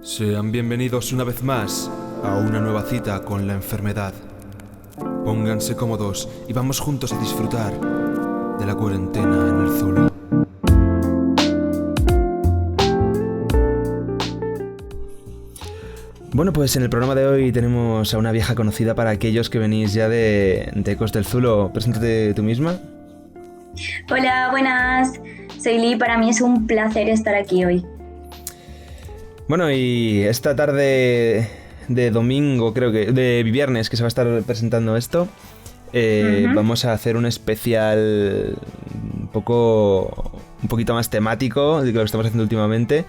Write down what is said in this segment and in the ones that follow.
Sean bienvenidos una vez más a una nueva cita con la enfermedad. Pónganse cómodos y vamos juntos a disfrutar de la cuarentena en el Zulo. Bueno, pues en el programa de hoy tenemos a una vieja conocida para aquellos que venís ya de Ecos del Zulo. Preséntate tú misma. Hola, buenas. Soy Lee, para mí es un placer estar aquí hoy. Bueno, y esta tarde de domingo, creo que de viernes, que se va a estar presentando esto, vamos a hacer un especial un poquito más temático de lo que estamos haciendo últimamente.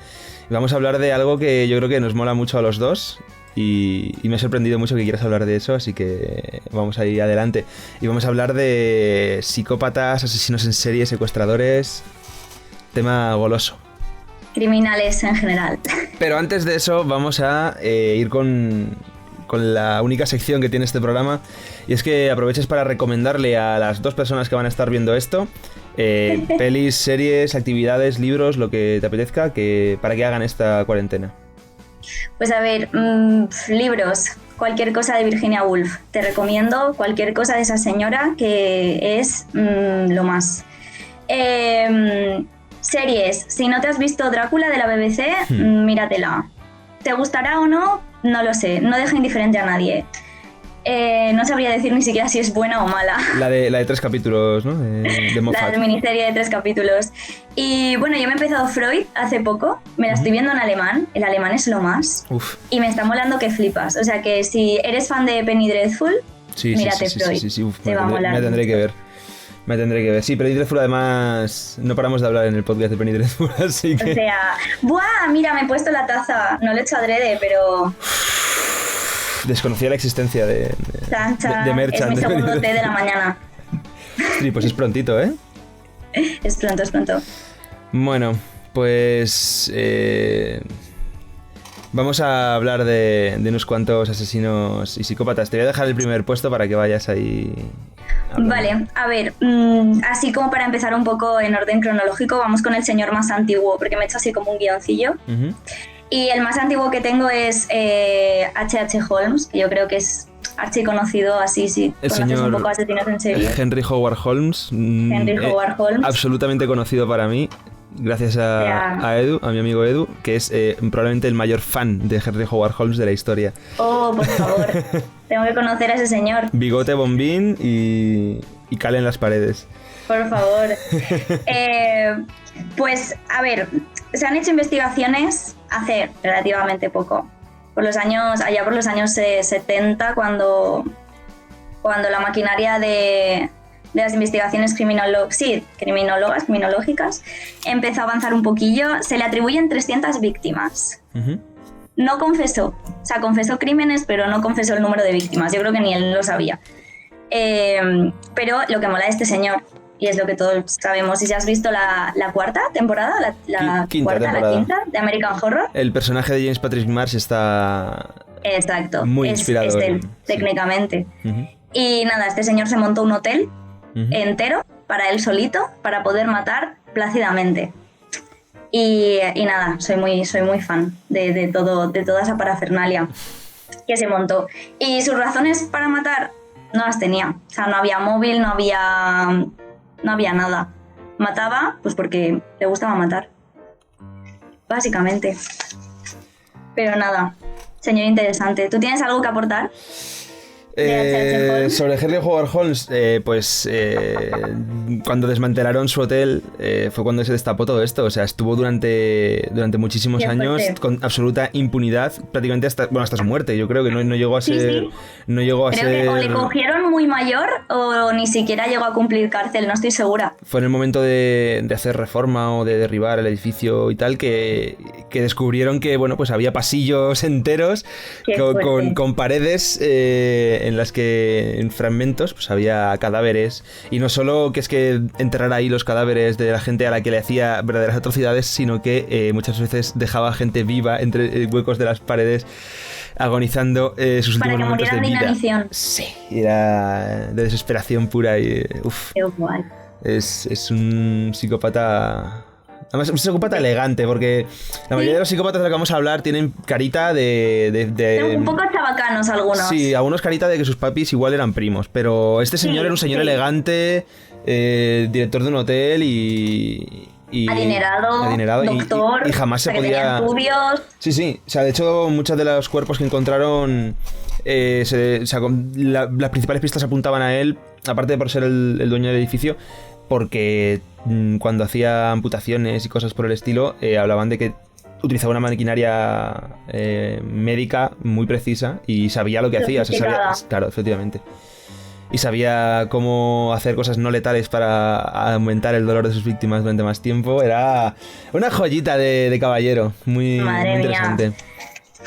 Y vamos a hablar de algo que yo creo que nos mola mucho a los dos y me ha sorprendido mucho que quieras hablar de eso, así que vamos a ir adelante. Y vamos a hablar de psicópatas, asesinos en serie, secuestradores, tema goloso. Criminales en general. Pero antes de eso vamos a ir con la única sección que tiene este programa, y es que aproveches para recomendarle a las dos personas que van a estar viendo esto pelis, series, actividades, libros, lo que te apetezca, para que hagan esta cuarentena. Pues a ver, libros, cualquier cosa de Virginia Woolf. Te recomiendo cualquier cosa de esa señora, que es lo más. Series, si no te has visto Drácula de la BBC, míratela. ¿Te gustará o no? No lo sé, no deja indiferente a nadie. No sabría decir ni siquiera si es buena o mala. La de 3 capítulos, ¿no? De Moffat. La miniserie de 3 capítulos. Y bueno, yo me he empezado Freud hace poco, me la estoy viendo en alemán, el alemán es lo más. Uf. Y me está molando que flipas. O sea que si eres fan de Penny Dreadful, mírate Freud. Sí. Uf, te va a molar. Me tendré que ver. Sí, Penny Dreadful, además no paramos de hablar en el podcast de Penny Dreadful, así que... O sea, ¡buah! Mira, me he puesto la taza. No lo he hecho adrede, pero... Desconocía la existencia de Merchant. Es mi segundo té de la mañana. Sí, pues es prontito, ¿eh? Es pronto. Bueno, pues... vamos a hablar de unos cuantos asesinos y psicópatas. Te voy a dejar el primer puesto para que vayas ahí... Vale, a ver, así como para empezar un poco en orden cronológico, vamos con el señor más antiguo, porque me he hecho así como un guioncillo. Y el más antiguo que tengo es H.H. Holmes, que yo creo que es archiconocido, así si el conoces señor un poco asesinos en serie. Henry Howard Holmes. Howard Holmes. Absolutamente conocido para mí, gracias a Edu, a mi amigo Edu, que es probablemente el mayor fan de Henry Howard Holmes de la historia. Oh, por favor, tengo que conocer a ese señor. Bigote, bombín y cal en las paredes. Por favor. Pues, a ver, se han hecho investigaciones hace relativamente poco. Allá por los años 70, cuando la maquinaria de las investigaciones criminológicas empezó a avanzar un poquillo, se le atribuyen 300 víctimas. No confesó, o sea, confesó crímenes, pero no confesó el número de víctimas. Yo creo que ni él lo sabía. Pero lo que mola de este señor, y es lo que todos sabemos, si has visto la cuarta temporada, la quinta de American Horror. El personaje de James Patrick Marsh está... Exacto, muy inspirado. Es él, técnicamente. Y nada, este señor se montó un hotel entero para él solito, para poder matar plácidamente. Y nada, soy muy fan de toda esa parafernalia que se montó. Y sus razones para matar no las tenía. O sea, no había móvil, no había nada. Mataba pues porque le gustaba matar, básicamente. Pero nada, señor interesante. ¿Tú tienes algo que aportar? Sobre Henry Howard Holmes, cuando desmantelaron su hotel fue cuando se destapó todo esto. O sea, estuvo durante muchísimos años con absoluta impunidad, prácticamente hasta su muerte. Yo creo que no llegó a ser... Sí. No llegó a creo ser... que o le cogieron muy mayor o ni siquiera llegó a cumplir cárcel, no estoy segura. Fue en el momento de hacer reforma o de derribar el edificio y tal que descubrieron que, bueno, pues había pasillos enteros con paredes en las que en fragmentos pues había cadáveres, y no solo que es que enterrar ahí los cadáveres de la gente a la que le hacía verdaderas atrocidades, sino que muchas veces dejaba gente viva entre huecos de las paredes agonizando sus últimos momentos de vida. Para que murieran de inanición. Sí, era de desesperación pura y Qué guay. es un psicópata Además, un psicópata elegante, porque la mayoría de los psicópatas de los que vamos a hablar tienen carita de un poco chabacanos algunos. Sí, algunos carita de que sus papis igual eran primos, pero este señor era un señor elegante, director de un hotel y adinerado, doctor, y jamás se podía... estudios. Sí, o sea, de hecho muchos de los cuerpos que encontraron, las principales pistas apuntaban a él, aparte de por ser el dueño del edificio, porque cuando hacía amputaciones y cosas por el estilo, hablaban de que utilizaba una maquinaria médica muy precisa y sabía lo que hacía. Claro, efectivamente. Y sabía cómo hacer cosas no letales para aumentar el dolor de sus víctimas durante más tiempo. Era una joyita de caballero, muy interesante. Mía.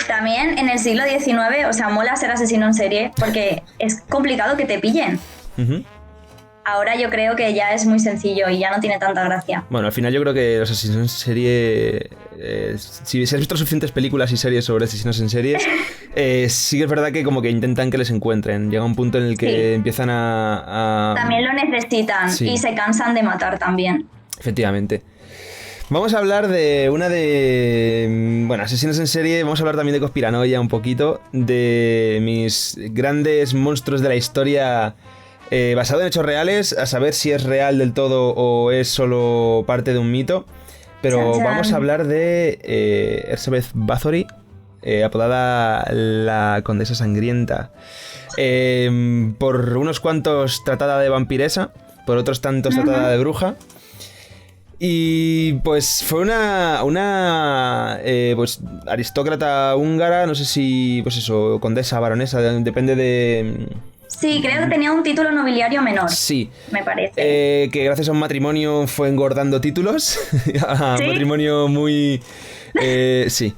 También en el siglo XIX, o sea, mola ser asesino en serie porque es complicado que te pillen. Uh-huh. Ahora yo creo que ya es muy sencillo y ya no tiene tanta gracia. Bueno, al final yo creo que los asesinos en serie... si has visto suficientes películas y series sobre asesinos en series, sí que es verdad que como que intentan que les encuentren. Llega un punto en el que empiezan a... También lo necesitan y se cansan de matar también. Efectivamente. Vamos a hablar de una de... Bueno, asesinos en serie. Vamos a hablar también de conspiranoia un poquito. De mis grandes monstruos de la historia... basado en hechos reales, a saber si es real del todo o es solo parte de un mito. Pero vamos a hablar de Elizabeth Bathory, apodada la Condesa Sangrienta. Por unos cuantos tratada de vampiresa, por otros tantos tratada de bruja. Y pues fue una pues aristócrata húngara, no sé si, pues eso, condesa, baronesa, depende de... Sí, creo que tenía un título nobiliario menor. Sí. Me parece. Que gracias a un matrimonio fue engordando títulos. ¿Sí? Matrimonio muy... sí.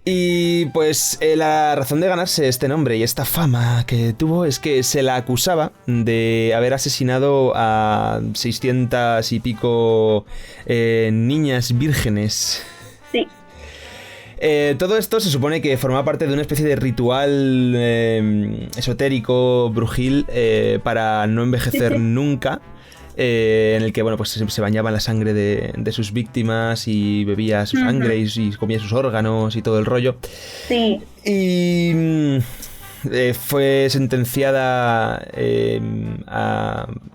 Y pues la razón de ganarse este nombre y esta fama que tuvo es que se la acusaba de haber asesinado a 600 y pico niñas vírgenes. Sí. Todo esto se supone que formaba parte de una especie de ritual esotérico, brujil, para no envejecer nunca, en el que bueno, pues se bañaba en la sangre de sus víctimas y bebía su sangre y comía sus órganos y todo el rollo. Sí. Y fue sentenciada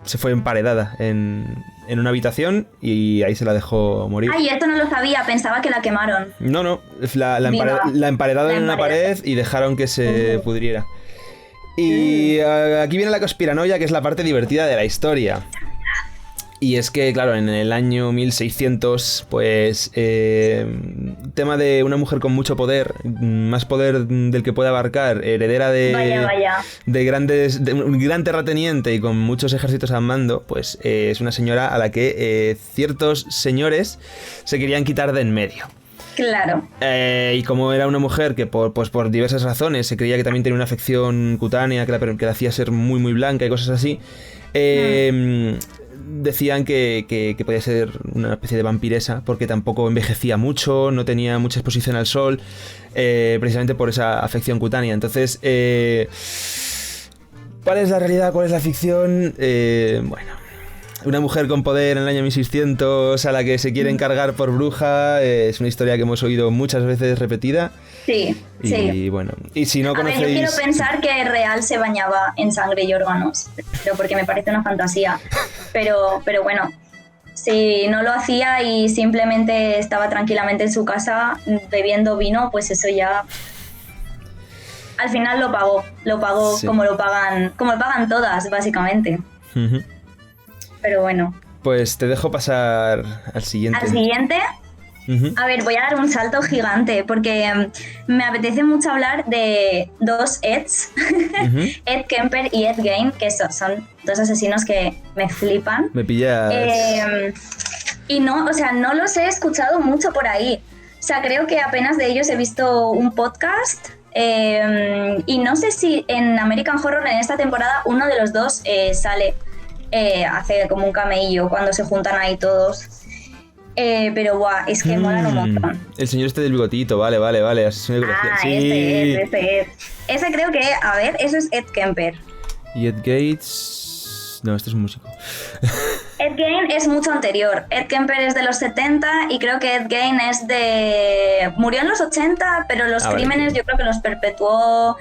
se fue emparedada en una habitación y ahí se la dejó morir. Ay, esto no lo sabía, pensaba que la quemaron. No, la emparedaron en una pared y dejaron que se pudriera. Y aquí viene la conspiranoia, que es la parte divertida de la historia. Y es que, claro, en el año 1600, pues, tema de una mujer con mucho poder, más poder del que puede abarcar, heredera de un gran terrateniente y con muchos ejércitos al mando, pues es una señora a la que ciertos señores se querían quitar de en medio. Claro. Y como era una mujer que por diversas razones se creía que también tenía una afección cutánea que la hacía ser muy muy blanca y cosas así, decían que podía ser una especie de vampiresa porque tampoco envejecía mucho, no tenía mucha exposición al sol, precisamente por esa afección cutánea. Entonces, ¿cuál es la realidad? ¿Cuál es la ficción? Bueno, una mujer con poder en el año 1600 a la que se quiere encargar por bruja, es una historia que hemos oído muchas veces repetida. Sí, y bueno, y si no conocéis... A ver, yo quiero pensar que real se bañaba en sangre y órganos, pero porque me parece una fantasía. Pero bueno, si no lo hacía y simplemente estaba tranquilamente en su casa bebiendo vino, pues eso ya... Al final lo pagó sí. como lo pagan todas, básicamente. Uh-huh. Pero bueno. Pues te dejo pasar al siguiente. ¿Al siguiente? Uh-huh. A ver, voy a dar un salto gigante porque me apetece mucho hablar de dos Eds, uh-huh. Ed Kemper y Ed Gein, que son dos asesinos que me flipan. Me pillas. Y no los he escuchado mucho por ahí. O sea, creo que apenas de ellos he visto un podcast. Y no sé si en American Horror en esta temporada uno de los dos sale, hace como un cameillo cuando se juntan ahí todos. Pero guau, es que molan un montón. El señor este del bigotito, vale. Asesino de colegio. Sí. Ese creo que, a ver, eso es Ed Kemper. ¿Y Ed Gates? No, este es un músico. Ed Gein es mucho anterior. Ed Kemper es de los 70 y creo que Ed Gein es de... Murió en los 80, pero los crímenes yo creo que los perpetuó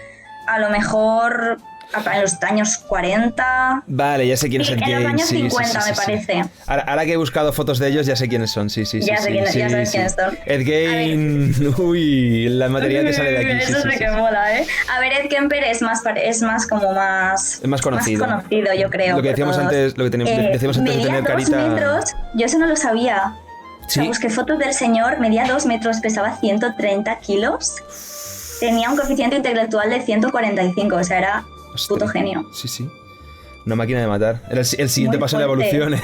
a lo mejor en los años 40. Vale, ya sé quién es Ed Gein. En los años 50 me parece. Ahora que he buscado fotos de ellos ya sé quiénes son, Ya sabes quiénes son. Ed Gein, uy, la material que sale de aquí. Eso sí que mola, ¿eh? A ver, Ed Kemper es más conocido. Más conocido, yo creo. Lo que decíamos antes, decíamos antes de tener carita... 2 metros, yo eso no lo sabía. ¿Sí? O sea, busqué fotos del señor, medía 2 metros, pesaba 130 kilos. Tenía un coeficiente intelectual de 145, o sea, era puto genio. Sí. Una máquina de matar. Era el siguiente paso en la evolución.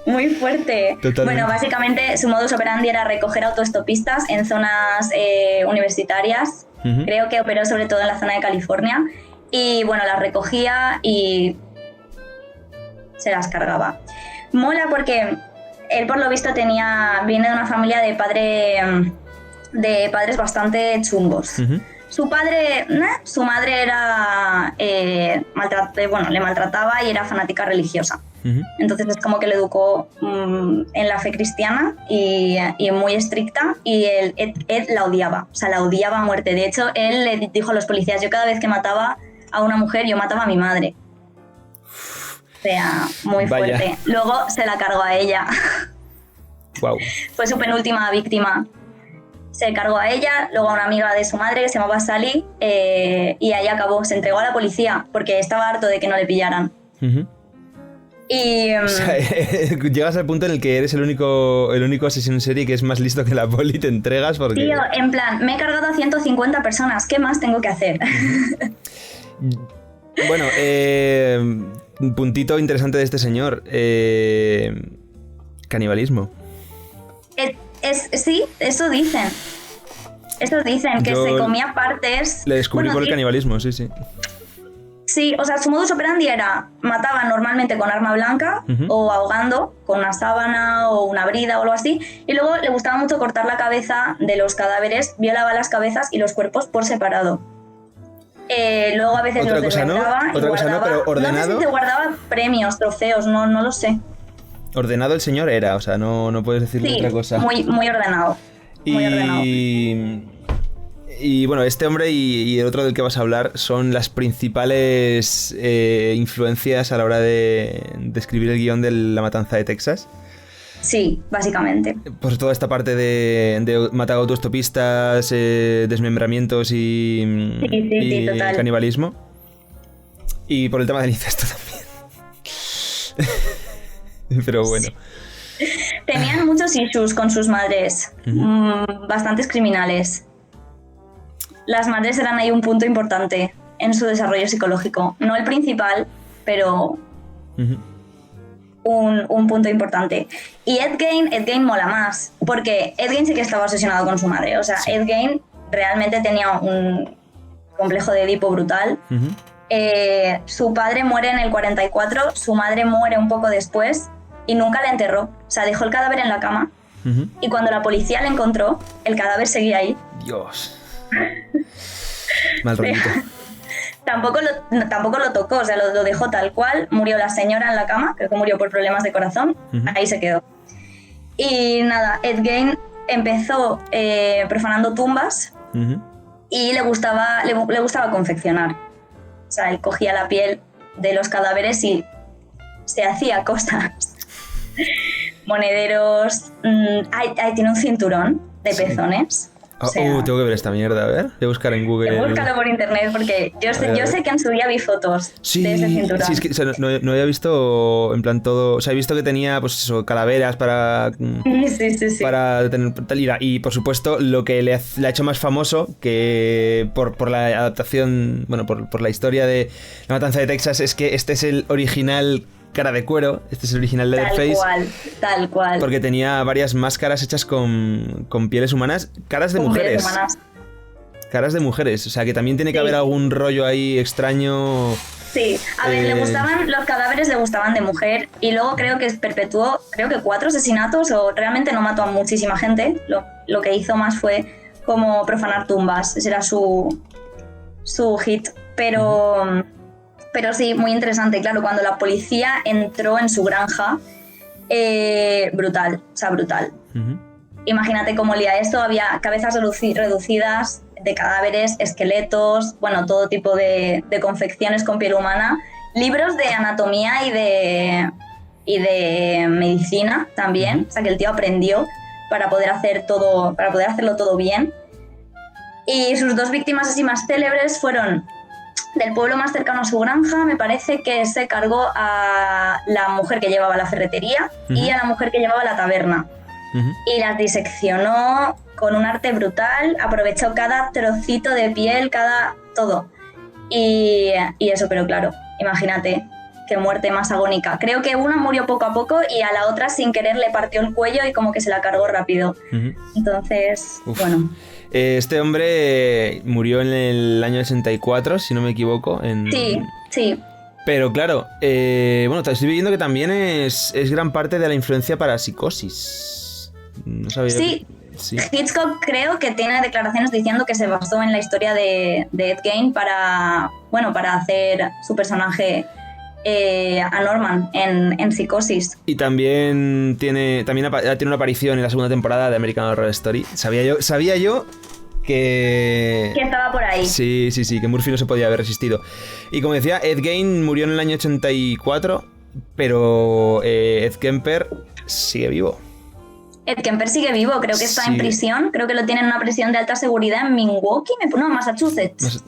Muy fuerte. Totalmente. Bueno, básicamente su modus operandi era recoger autoestopistas en zonas universitarias. Uh-huh. Creo que operó sobre todo en la zona de California. Y bueno, las recogía y se las cargaba. Mola porque él, por lo visto, viene de una familia de padres bastante chungos. Uh-huh. Su madre era le maltrataba y era fanática religiosa. Uh-huh. Entonces es como que le educó en la fe cristiana y muy estricta, y Ed la odiaba, o sea, la odiaba a muerte. De hecho, él le dijo a los policías: yo cada vez que mataba a una mujer, yo mataba a mi madre. O sea, muy fuerte. Vaya. Luego se la cargó a ella. Wow. Fue su penúltima víctima. Se cargó a ella, luego a una amiga de su madre que se llamaba Sally, y ahí acabó. Se entregó a la policía porque estaba harto de que no le pillaran. Uh-huh. Y o sea, llegas al punto en el que eres el único asesino en serie que es más listo que la poli, te entregas porque... Tío, en plan, me he cargado a 150 personas, ¿qué más tengo que hacer? Bueno, un puntito interesante de este señor, canibalismo. Sí, eso dicen. Que se comía partes... Le descubrí por el canibalismo, sí. Sí, o sea, su modus operandi era: mataba normalmente con arma blanca, uh-huh, o ahogando con una sábana o una brida o algo así, y luego le gustaba mucho cortar la cabeza de los cadáveres, violaba las cabezas y los cuerpos por separado. Luego a veces los desmembraba. Otra cosa no, pero ordenado. No sé si te guardaba premios, trofeos, no lo sé. Ordenado el señor era, o sea, no puedes decirle otra cosa. Muy ordenado. Muy ordenado. Y bueno, este hombre y el otro del que vas a hablar son las principales influencias a la hora de escribir el guión de La Matanza de Texas. Sí, básicamente. Pues toda esta parte de matar autoestopistas, desmembramientos y total. Canibalismo. Y por el tema del incesto también. Pero bueno. Tenían muchos issues con sus madres, uh-huh, bastantes criminales. Las madres eran ahí un punto importante en su desarrollo psicológico. No el principal, pero uh-huh, un punto importante. Y Ed Gein mola más, porque Ed Gein sí que estaba obsesionado con su madre. O sea, sí. Ed Gein realmente tenía un complejo de Edipo brutal. Uh-huh. Su padre muere en el 44, su madre muere un poco después y nunca la enterró. O sea, dejó el cadáver en la cama, uh-huh, y cuando la policía la encontró, el cadáver seguía ahí. Dios. Mal rollito. Tampoco lo tocó, o sea, lo dejó tal cual. Murió la señora en la cama, creo que murió por problemas de corazón, uh-huh, ahí se quedó. Y nada, Ed Gein empezó profanando tumbas, uh-huh, y le gustaba confeccionar. O sea, él cogía la piel de los cadáveres y se hacía cosas. Monederos, tiene un cinturón de pezones. O sea, tengo que ver esta mierda, a ver. Voy a buscar en Google. Búscalo por internet porque yo sé que en su día vi fotos de ese cinturón. Sí, es que o sea, no había visto en plan todo. O sea, he visto que tenía pues eso, calaveras para. Sí. Para tener tal ira. Y por supuesto, lo que le ha hecho más famoso, que por la adaptación, bueno, por la historia de La Matanza de Texas, es que este es el original cara de cuero, este es el original Leatherface. Tal cual. Porque tenía varias máscaras hechas con pieles humanas, caras de mujeres. Caras de mujeres, o sea que también tiene que haber algún rollo ahí extraño. Sí, a ver, los cadáveres le gustaban de mujer, y luego creo que perpetuó 4 asesinatos, o realmente no mató a muchísima gente. Lo que hizo más fue como profanar tumbas, ese era su hit, pero Pero sí, muy interesante. Claro, cuando la policía entró en su granja, brutal, o sea, brutal. Uh-huh. Imagínate cómo olía esto, había cabezas reducidas de cadáveres, esqueletos, bueno, todo tipo de confecciones con piel humana, libros de anatomía y de medicina también, o sea que el tío aprendió para poder hacerlo todo bien. Y sus 2 víctimas así más célebres fueron del pueblo más cercano a su granja. Me parece que se cargó a la mujer que llevaba la ferretería y a la mujer que llevaba la taberna. Y las diseccionó con un arte brutal, aprovechó cada trocito de piel, todo. Y eso, pero claro, imagínate qué muerte más agónica. Creo que una murió poco a poco y a la otra sin querer le partió el cuello y como que se la cargó rápido. Entonces, bueno. Este hombre murió en el año 84, si no me equivoco. Sí. Pero claro, bueno, estoy viendo que también es gran parte de la influencia para Psicosis. No sabía. Sí. Hitchcock creo que tiene declaraciones diciendo que se basó en la historia de Ed Gein para hacer su personaje a Norman en Psicosis. Y también tiene una aparición en la segunda temporada de American Horror Story. Sabía yo que estaba por ahí. Sí, que Murphy no se podía haber resistido. Y como decía, Ed Gein murió en el año 84, pero Ed Kemper sigue vivo. Ed Kemper sigue vivo, creo que está en prisión, creo que lo tienen en una prisión de alta seguridad en Milwaukee, Massachusetts.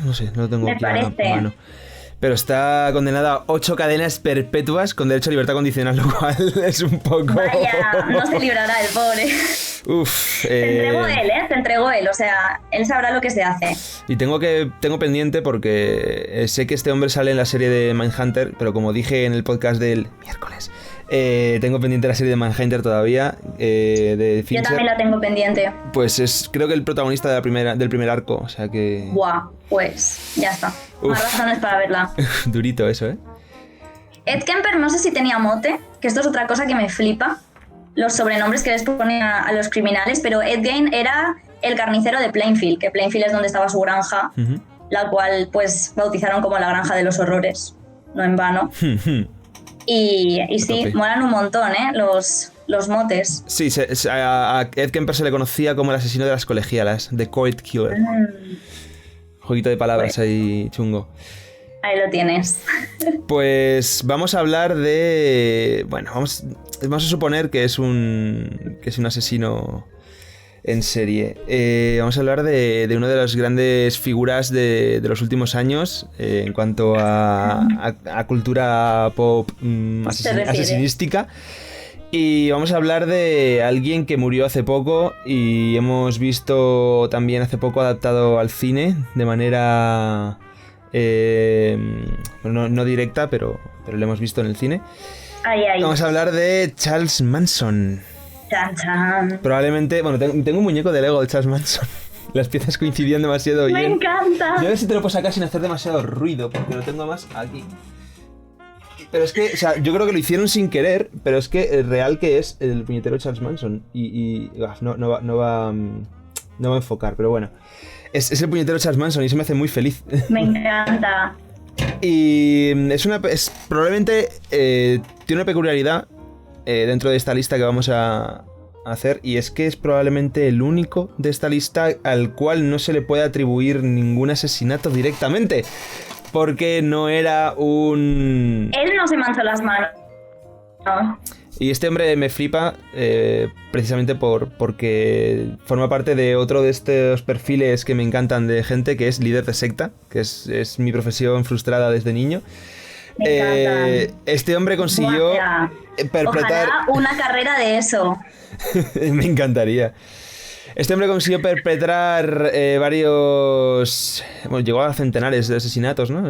No sé, no lo tengo me claro. parece. Bueno. Pero está condenada a 8 cadenas perpetuas con derecho a libertad condicional, lo cual es un poco... Vaya, no se librará el pobre. Se entregó él, o sea, él sabrá lo que se hace. Y tengo pendiente porque sé que este hombre sale en la serie de Mindhunter, pero como dije en el podcast del miércoles, tengo pendiente la serie de Mindhunter todavía, de Fincher. Yo también la tengo pendiente. Pues es creo que el protagonista del primer arco, o sea que... Buah, pues ya está. Más razones para verla. Durito eso, ¿eh? Ed Kemper no sé si tenía mote, que esto es otra cosa que me flipa, los sobrenombres que les ponen a los criminales, pero Ed Gein era el carnicero de Plainfield, que Plainfield es donde estaba su granja, la cual pues bautizaron como la granja de los horrores, no en vano. Y sí, molan un montón, los motes. Sí, a Ed Kemper se le conocía como el asesino de las colegialas, The Coed Killer. Jueguito de palabras ahí chungo. Ahí lo tienes. Pues vamos a hablar de... Bueno, vamos a suponer que es un asesino en serie. Vamos a hablar de una de las grandes figuras de los últimos años en cuanto a cultura pop asesinística. Y vamos a hablar de alguien que murió hace poco y hemos visto también hace poco adaptado al cine de manera... no directa, pero lo hemos visto en el cine. Vamos a hablar de Charles Manson. Chan, chan. Probablemente, bueno, tengo un muñeco de Lego de Charles Manson. Las piezas coincidían demasiado bien. ¡Me encanta! Yo a ver si te lo puedo sacar sin hacer demasiado ruido, porque lo tengo más aquí. Pero es que, o sea, yo creo que lo hicieron sin querer, pero es que el real que es el puñetero Charles Manson. No va a enfocar, pero bueno. Es el puñetero Charles Manson y eso me hace muy feliz. Me encanta. Y es probablemente tiene una peculiaridad dentro de esta lista que vamos a hacer, y es que es probablemente el único de esta lista al cual no se le puede atribuir ningún asesinato directamente, porque no era un... Él no se manchó las manos. No. Y este hombre me flipa precisamente porque forma parte de otro de estos perfiles que me encantan de gente que es líder de secta, que es mi profesión frustrada desde niño. Este hombre consiguió perpetrar... Ojalá una carrera de eso. Me encantaría. Este hombre consiguió perpetrar varios... Bueno, llegó a centenares de asesinatos, ¿no?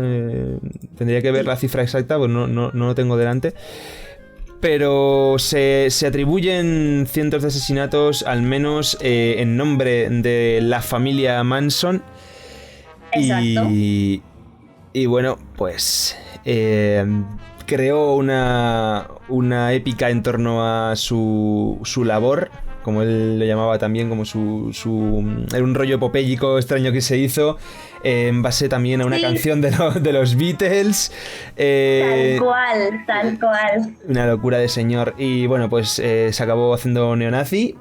Tendría que ver la cifra exacta, pues no lo tengo delante. Pero se atribuyen cientos de asesinatos, al menos en nombre de la familia Manson. Exacto. Y bueno, pues creó una épica en torno a su labor como él lo llamaba también, como era un rollo epopéyico extraño que se hizo, en base también a una canción de los Beatles. Tal cual. Una locura de señor. Y bueno, pues se acabó haciendo neonazi.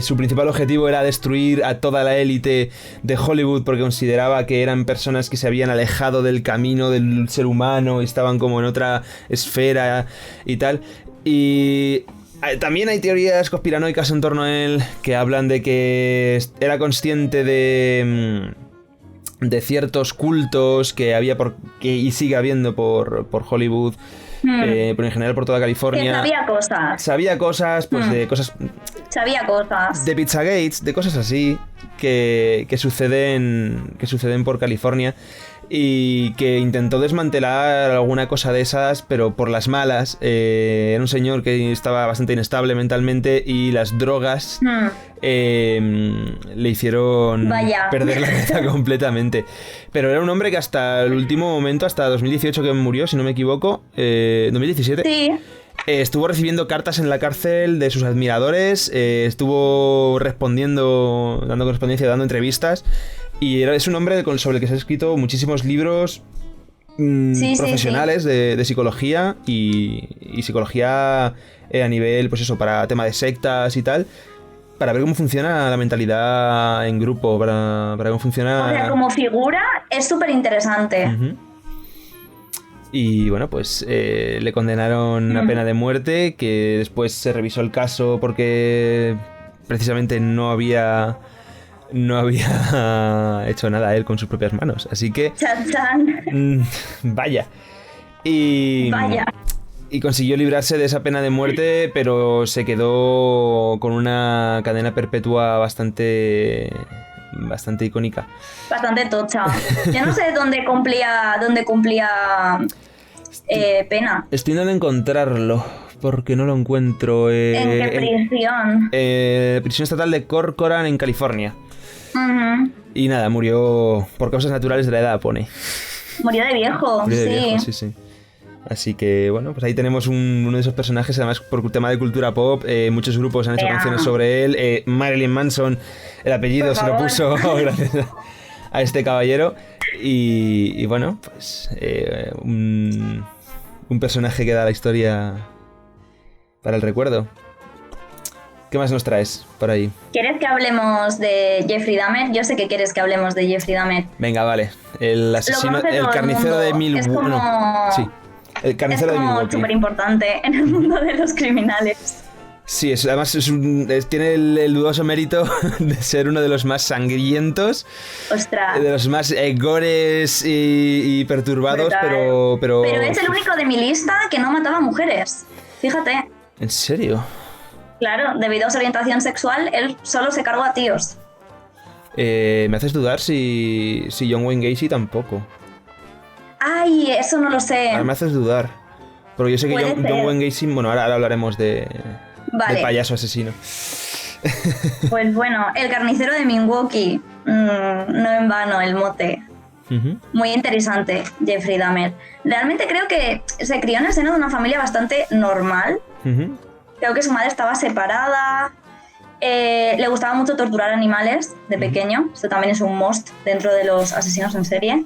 Su principal objetivo era destruir a toda la élite de Hollywood porque consideraba que eran personas que se habían alejado del camino del ser humano y estaban como en otra esfera y tal. Y también hay teorías conspiranoicas en torno a él que hablan de que era consciente de ciertos cultos que había y sigue habiendo por Hollywood. Pero en general por toda California. Que sabía cosas, pues de cosas. Sabía cosas. De Pizzagates, de cosas así que suceden por California. Y que intentó desmantelar alguna cosa de esas, pero por las malas. Era un señor que estaba bastante inestable mentalmente y las drogas le hicieron perder la cabeza completamente. Pero era un hombre que hasta el último momento, hasta 2018 que murió, si no me equivoco, 2017... Sí. Estuvo recibiendo cartas en la cárcel de sus admiradores, estuvo respondiendo, dando correspondencia, dando entrevistas. Y es un hombre sobre el que se han escrito muchísimos libros profesionales de psicología y psicología a nivel, pues eso, para tema de sectas y tal, para ver cómo funciona la mentalidad en grupo, para cómo funciona... O sea, como figura es súper interesante. Uh-huh. Y bueno, pues le condenaron a pena de muerte, que después se revisó el caso porque precisamente no había hecho nada él con sus propias manos. Así que... ¡Chan, chan! Vaya. Y consiguió librarse de esa pena de muerte, pero se quedó con una cadena perpetua bastante icónica. Bastante tocha. Yo no sé dónde cumplía pena. Estoy intentando encontrarlo porque no lo encuentro. ¿En qué prisión? Prisión estatal de Corcoran, en California. Uh-huh. Y nada, murió por causas naturales de la edad, pone. Murió de viejo, sí. Así que, bueno, pues ahí tenemos uno de esos personajes, además por tema de cultura pop, muchos grupos han hecho canciones sobre él. Marilyn Manson, el apellido se lo puso gracias a este caballero. Y bueno, pues un personaje que da la historia para el recuerdo. ¿Qué más nos traes por ahí? ¿Quieres que hablemos de Jeffrey Dahmer? Yo sé que quieres que hablemos de Jeffrey Dahmer. Venga, vale. El asesino, el carnicero de Milwaukee. Es como... No, sí. El carnicero de Milwaukee. Es como súper importante en el mundo de los criminales. Sí, además tiene el dudoso mérito de ser uno de los más sangrientos. ¡Ostras! De los más gores y perturbados, pero... Pero es el único de mi lista que no mataba mujeres. Fíjate. ¿En serio? Claro, debido a su orientación sexual, él solo se cargó a tíos. Me haces dudar si John Wayne Gacy tampoco. Ay, eso no lo sé. Ahora me haces dudar. Porque yo sé que John Wayne Gacy... Bueno, ahora hablaremos de payaso asesino. Pues bueno, el carnicero de Milwaukee. No en vano el mote. Uh-huh. Muy interesante, Jeffrey Dahmer. Realmente creo que se crió en el seno de una familia bastante normal. Uh-huh. Creo que su madre estaba separada. Le gustaba mucho torturar animales de pequeño. Esto también es un must dentro de los asesinos en serie.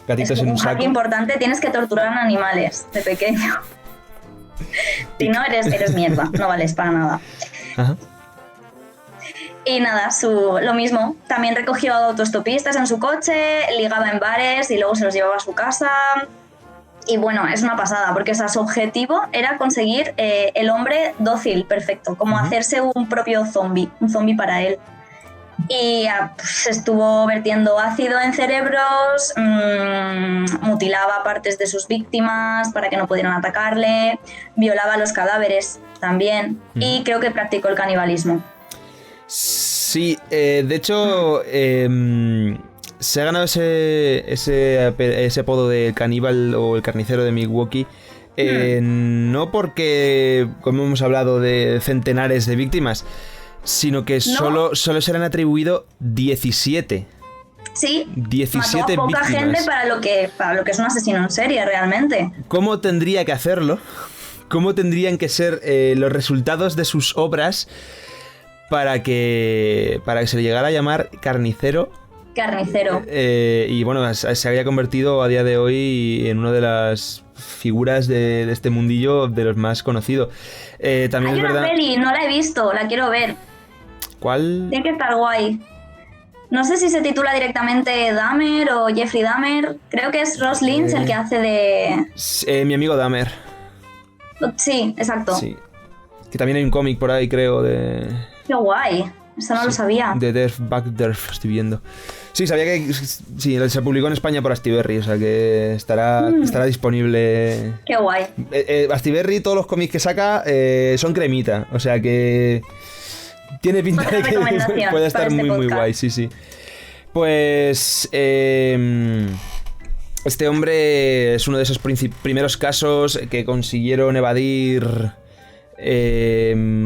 Gatitos en un saco. Es un importante, tienes que torturar a animales de pequeño. Si no, eres mierda, no vales para nada. Ajá. Y nada, lo mismo. También recogió autostopistas en su coche, ligaba en bares y luego se los llevaba a su casa. Y bueno, es una pasada, porque su objetivo era conseguir el hombre dócil, perfecto, como hacerse un propio zombie, un zombie para él. Y pues, estuvo vertiendo ácido en cerebros, mutilaba partes de sus víctimas para que no pudieran atacarle, violaba los cadáveres también, y creo que practicó el canibalismo. Sí, de hecho... se ha ganado ese apodo de caníbal o el carnicero de Milwaukee, no porque, como hemos hablado, de centenares de víctimas, sino que solo se le han atribuido 17. Sí, 17 mató a poca víctimas. gente para lo que es un asesino en serie, realmente. ¿Cómo tendría que hacerlo? ¿Cómo tendrían que ser los resultados de sus obras para que se le llegara a llamar Carnicero. Carnicero. Y bueno, se había convertido a día de hoy en una de las figuras de este mundillo de los más conocidos. También Hay es una verdad... peli, no la he visto, la quiero ver. ¿Cuál? Tiene que estar guay. No sé si se titula directamente Dahmer o Jeffrey Dahmer. Creo que es Ross Lynch el que hace de... Mi amigo Dahmer. Sí, exacto. Sí. Que también hay un cómic por ahí, creo, de... Qué guay. Eso no lo sabía. De Derf, Back Derf, estoy viendo. Sí, sabía que sí, se publicó en España por Astiberri, o sea que estará disponible. Qué guay. Astiberri, todos los cómics que saca son cremita, o sea que tiene pinta Otra de que puede estar para este muy podcast. guay, sí. Pues este hombre es uno de esos primeros casos que consiguieron evadir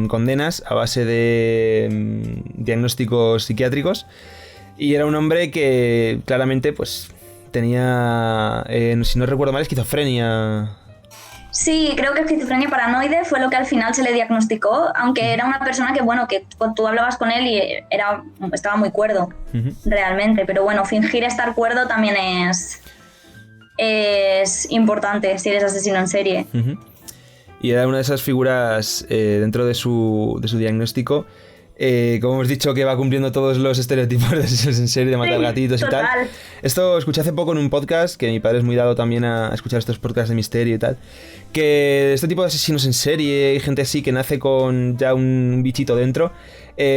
condenas a base de diagnósticos psiquiátricos, y era un hombre que claramente pues tenía, si no recuerdo mal, esquizofrenia. Sí, creo que esquizofrenia paranoide fue lo que al final se le diagnosticó, aunque era una persona que, bueno, que tú hablabas con él y estaba muy cuerdo, realmente. Pero bueno, fingir estar cuerdo también es importante si eres asesino en serie. Y era una de esas figuras dentro de su diagnóstico, como hemos dicho, que va cumpliendo todos los estereotipos de asesinos en serie, de matar gatitos total. y tal. Esto escuché hace poco en un podcast, que mi padre es muy dado también a escuchar estos podcasts de misterio y tal, que este tipo de asesinos en serie y gente así que nace con ya un bichito dentro,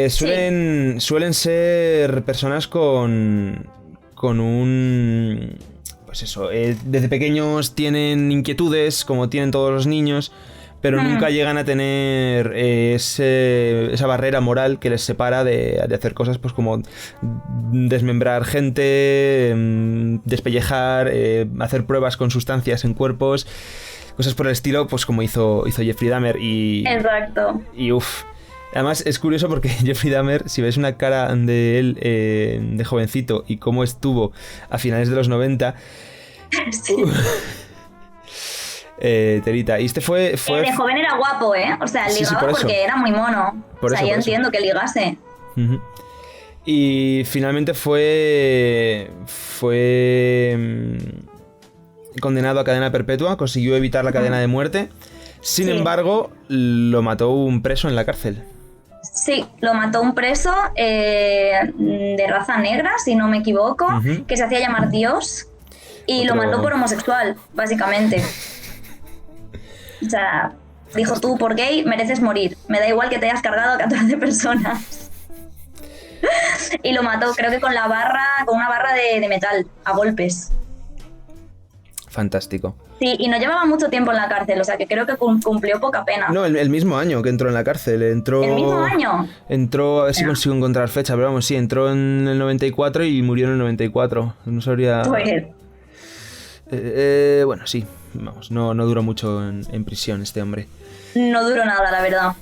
suelen ser personas con un... Pues eso, desde pequeños tienen inquietudes, como tienen todos los niños, pero nunca llegan a tener esa barrera moral que les separa de hacer cosas pues como desmembrar gente, despellejar, hacer pruebas con sustancias en cuerpos, cosas por el estilo, pues como hizo Jeffrey Dahmer. Exacto. Y uff. Además es curioso porque Jeffrey Dahmer, si ves una cara de él de jovencito y cómo estuvo a finales de los 90... Sí. Terita. Y este fue... De joven era guapo, ¿eh? O sea, ligaba por porque era muy mono. Yo entiendo que ligase. Y finalmente fue condenado a cadena perpetua, consiguió evitar la cadena de muerte. Sin embargo, lo mató un preso en la cárcel. Sí, lo mató un preso de raza negra, si no me equivoco, que se hacía llamar Dios, y lo mató por homosexual, básicamente. O sea, dijo: tú por gay mereces morir, me da igual que te hayas cargado a 14 personas. Y lo mató, creo que con una barra de metal, a golpes. Fantástico. Sí, y no llevaba mucho tiempo en la cárcel, o sea que creo que cumplió poca pena. No, el mismo año que entró en la cárcel. ¿El mismo año? Entró, a ver si consigo encontrar fecha, pero vamos, sí, entró en el 94 y murió en el 94. No sabría... Pues... bueno, sí, vamos, no duró mucho en prisión este hombre. No duró nada, la verdad.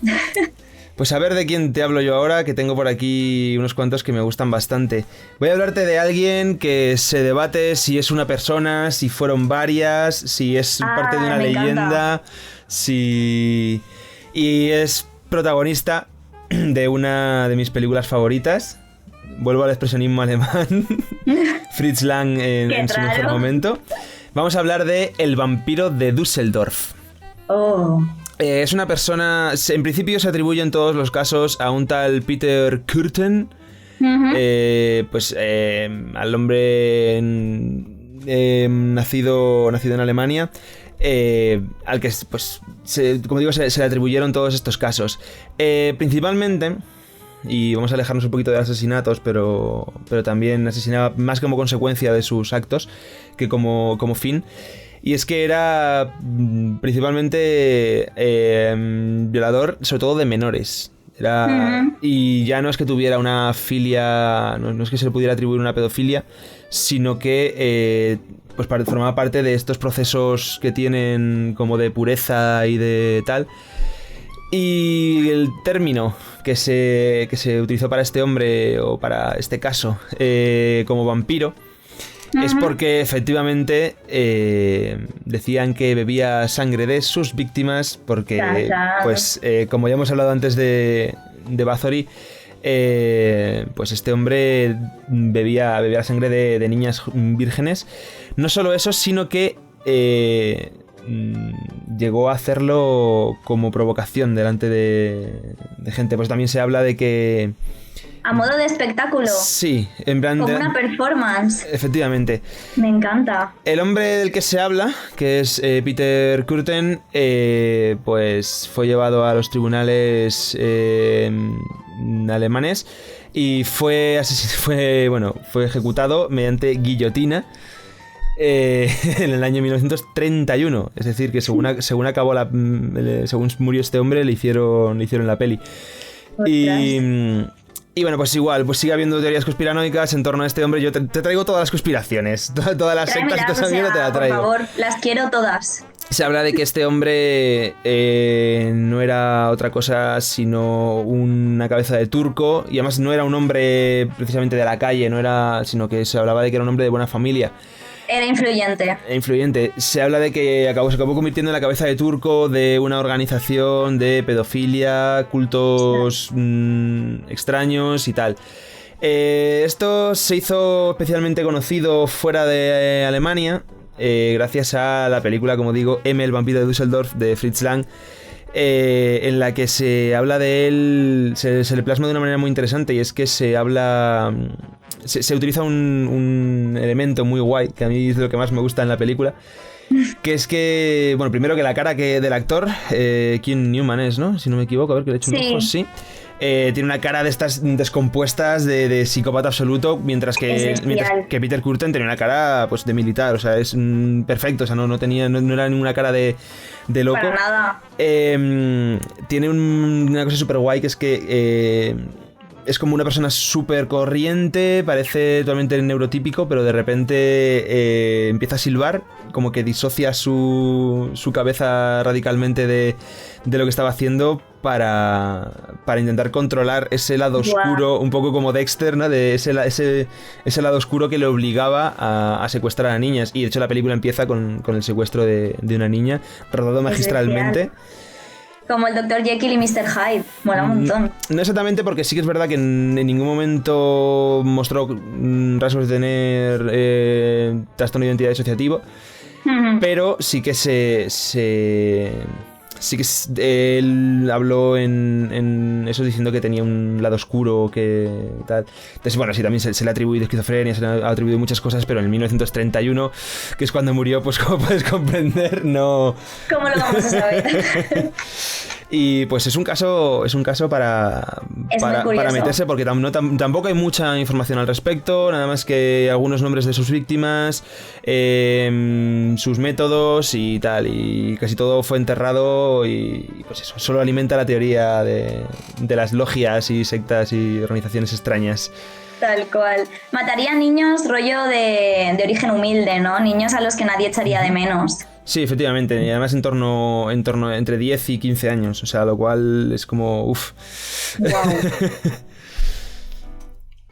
Pues a ver de quién te hablo yo ahora, que tengo por aquí unos cuantos que me gustan bastante. Voy a hablarte de alguien que se debate si es una persona, si fueron varias, si es parte de una leyenda, si... Y es protagonista de una de mis películas favoritas. Vuelvo al expresionismo alemán. Fritz Lang en su mejor momento. Vamos a hablar de El vampiro de Düsseldorf. Oh... Es una persona, en principio se atribuye en todos los casos a un tal Peter Kürten, al hombre nacido en Alemania, al que, pues, como digo, se le atribuyeron todos estos casos. Principalmente, y vamos a alejarnos un poquito de asesinatos, pero también asesinaba más como consecuencia de sus actos que como fin. Y es que era principalmente violador, sobre todo de menores. Y ya no es que tuviera una filia, no es que se le pudiera atribuir una pedofilia, sino que pues formaba parte de estos procesos que tienen como de pureza y de tal. Y el término que se utilizó para este hombre, o para este caso, como vampiro, es porque efectivamente decían que bebía sangre de sus víctimas porque, pues, como ya hemos hablado antes de de Bathory, pues este hombre bebía la sangre de niñas vírgenes. No solo eso, sino que llegó a hacerlo como provocación delante de gente. Pues también se habla de que... A modo de espectáculo. Sí, en plan... Como una performance. Efectivamente. Me encanta. El hombre del que se habla, que es Peter Kürten, pues fue llevado a los tribunales alemanes y fue ejecutado mediante guillotina en el año 1931. Es decir, que según murió este hombre, le hicieron la peli. Y bueno, pues igual, pues sigue habiendo teorías conspiranoicas en torno a este hombre. Yo te traigo todas las conspiraciones, todas las sectas y todo eso, te la traigo. Por favor, las quiero todas. Se habla de que este hombre no era otra cosa sino una cabeza de turco, y además no era un hombre precisamente de la calle, sino que se hablaba de que era un hombre de buena familia. Era influyente. Se habla de que se acabó convirtiendo en la cabeza de turco de una organización de pedofilia, cultos extraños y tal. Esto se hizo especialmente conocido fuera de Alemania, gracias a la película, como digo, M, el vampiro de Düsseldorf, de Fritz Lang, en la que se habla de él, se le plasma de una manera muy interesante, y es que se habla... Se utiliza un elemento muy guay, que a mí es lo que más me gusta en la película, que es que, bueno, primero que la cara del actor, Kim Newman es, ¿no? Si no me equivoco, a ver que le he hecho un ojo, sí. Tiene una cara de estas descompuestas de psicópata absoluto, mientras que Peter Kürten tenía una cara pues de militar, o sea, es perfecto, o sea, no era ninguna cara de loco. Para nada. Tiene una cosa súper guay, que es que es como una persona súper corriente, parece totalmente neurotípico, pero de repente empieza a silbar, como que disocia su cabeza radicalmente de lo que estaba haciendo para intentar controlar ese lado oscuro, un poco como Dexter, ¿no? De ese lado oscuro que le obligaba a secuestrar a niñas. Y de hecho la película empieza con el secuestro de una niña, rodado magistralmente. Como el Dr. Jekyll y Mr. Hyde, mola un montón. No exactamente, porque sí que es verdad que en ningún momento mostró rasgos de tener trastorno de identidad disociativo, pero sí que él habló en eso, diciendo que tenía un lado oscuro, que tal. Entonces, bueno, sí, también se le ha atribuido esquizofrenia, se le ha atribuido muchas cosas, pero en el 1931, que es cuando murió, pues como puedes comprender, no... ¿Cómo lo vamos a saber? Y pues es un caso para meterse, porque tampoco hay mucha información al respecto, nada más que algunos nombres de sus víctimas, sus métodos y tal, y casi todo fue enterrado, y pues eso, solo alimenta la teoría de las logias y sectas y organizaciones extrañas. Tal cual. Mataría niños rollo de origen humilde, ¿no? Niños a los que nadie echaría de menos. Sí, efectivamente, y además en torno entre 10 y 15 años, o sea, lo cual es como... uff. Wow.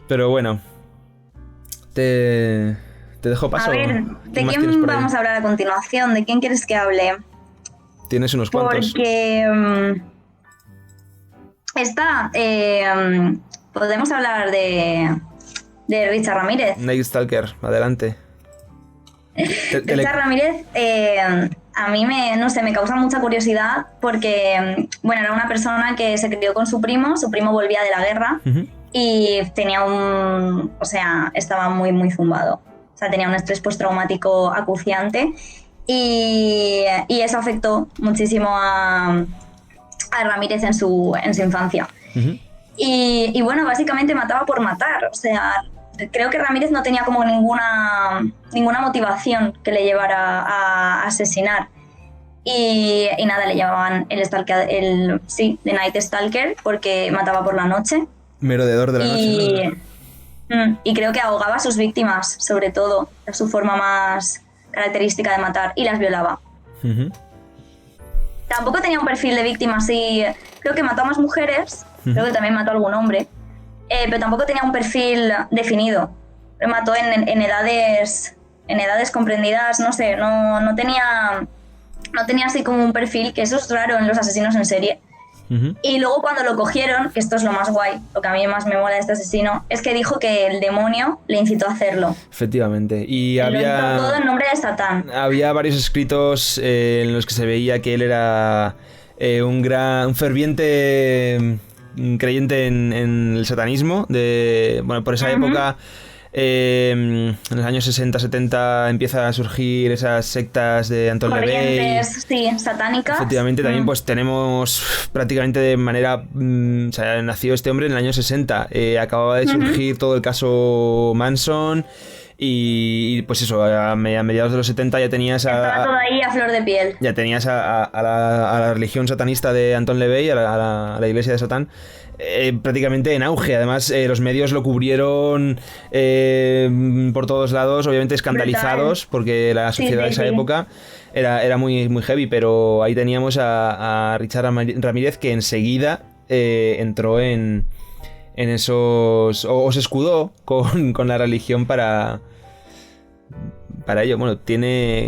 Pero bueno, te dejo paso. A ver, ¿de quién vamos a hablar a continuación? ¿De quién quieres que hable? Tienes unos cuantos. Porque podemos hablar de Richard Ramírez. Night Stalker, adelante. Richard Ramírez, a mí me causa mucha curiosidad, porque bueno, era una persona que se crió con su primo volvía de la guerra, y tenía estaba muy muy zumbado, o sea, tenía un estrés postraumático acuciante, y eso afectó muchísimo a Ramírez en su infancia. Y bueno, básicamente mataba por matar, o sea, creo que Ramírez no tenía como ninguna motivación que le llevara a asesinar. Y nada, le llamaban The Night Stalker, porque mataba por la noche. Merodeador de la noche. Y creo que ahogaba a sus víctimas, sobre todo. Era su forma más característica de matar, y las violaba. Tampoco tenía un perfil de víctima así. Creo que mató a más mujeres, creo que también mató a algún hombre. Pero tampoco tenía un perfil definido. Lo mató en edades comprendidas, no sé, no tenía así como un perfil, que eso es raro en los asesinos en serie, Y luego cuando lo cogieron, que esto es lo más guay, lo que a mí más me mola de este asesino, es que dijo que el demonio le incitó a hacerlo. Efectivamente. Y lo había hizo todo en nombre de Satán. Había varios escritos en los que se veía que él era un ferviente creyente en el satanismo. Bueno, por esa época, en los años 60-70, empieza a surgir esas sectas de Anton LaVey. Sí, satánicas. Efectivamente, también pues tenemos prácticamente de manera... o sea, nació este hombre en el año 60. Acababa de surgir todo el caso Manson. Y pues eso, a mediados de los 70 ya tenías Estaba todo ahí a flor de piel. Ya tenías a la religión satanista de Anton LaVey, a la iglesia de Satán, prácticamente en auge. Además, los medios lo cubrieron por todos lados, obviamente escandalizados, porque la sociedad de esa época era muy, muy heavy, pero ahí teníamos a Richard Ramírez, que enseguida entró en esos... o se escudó con la religión para ello. Bueno,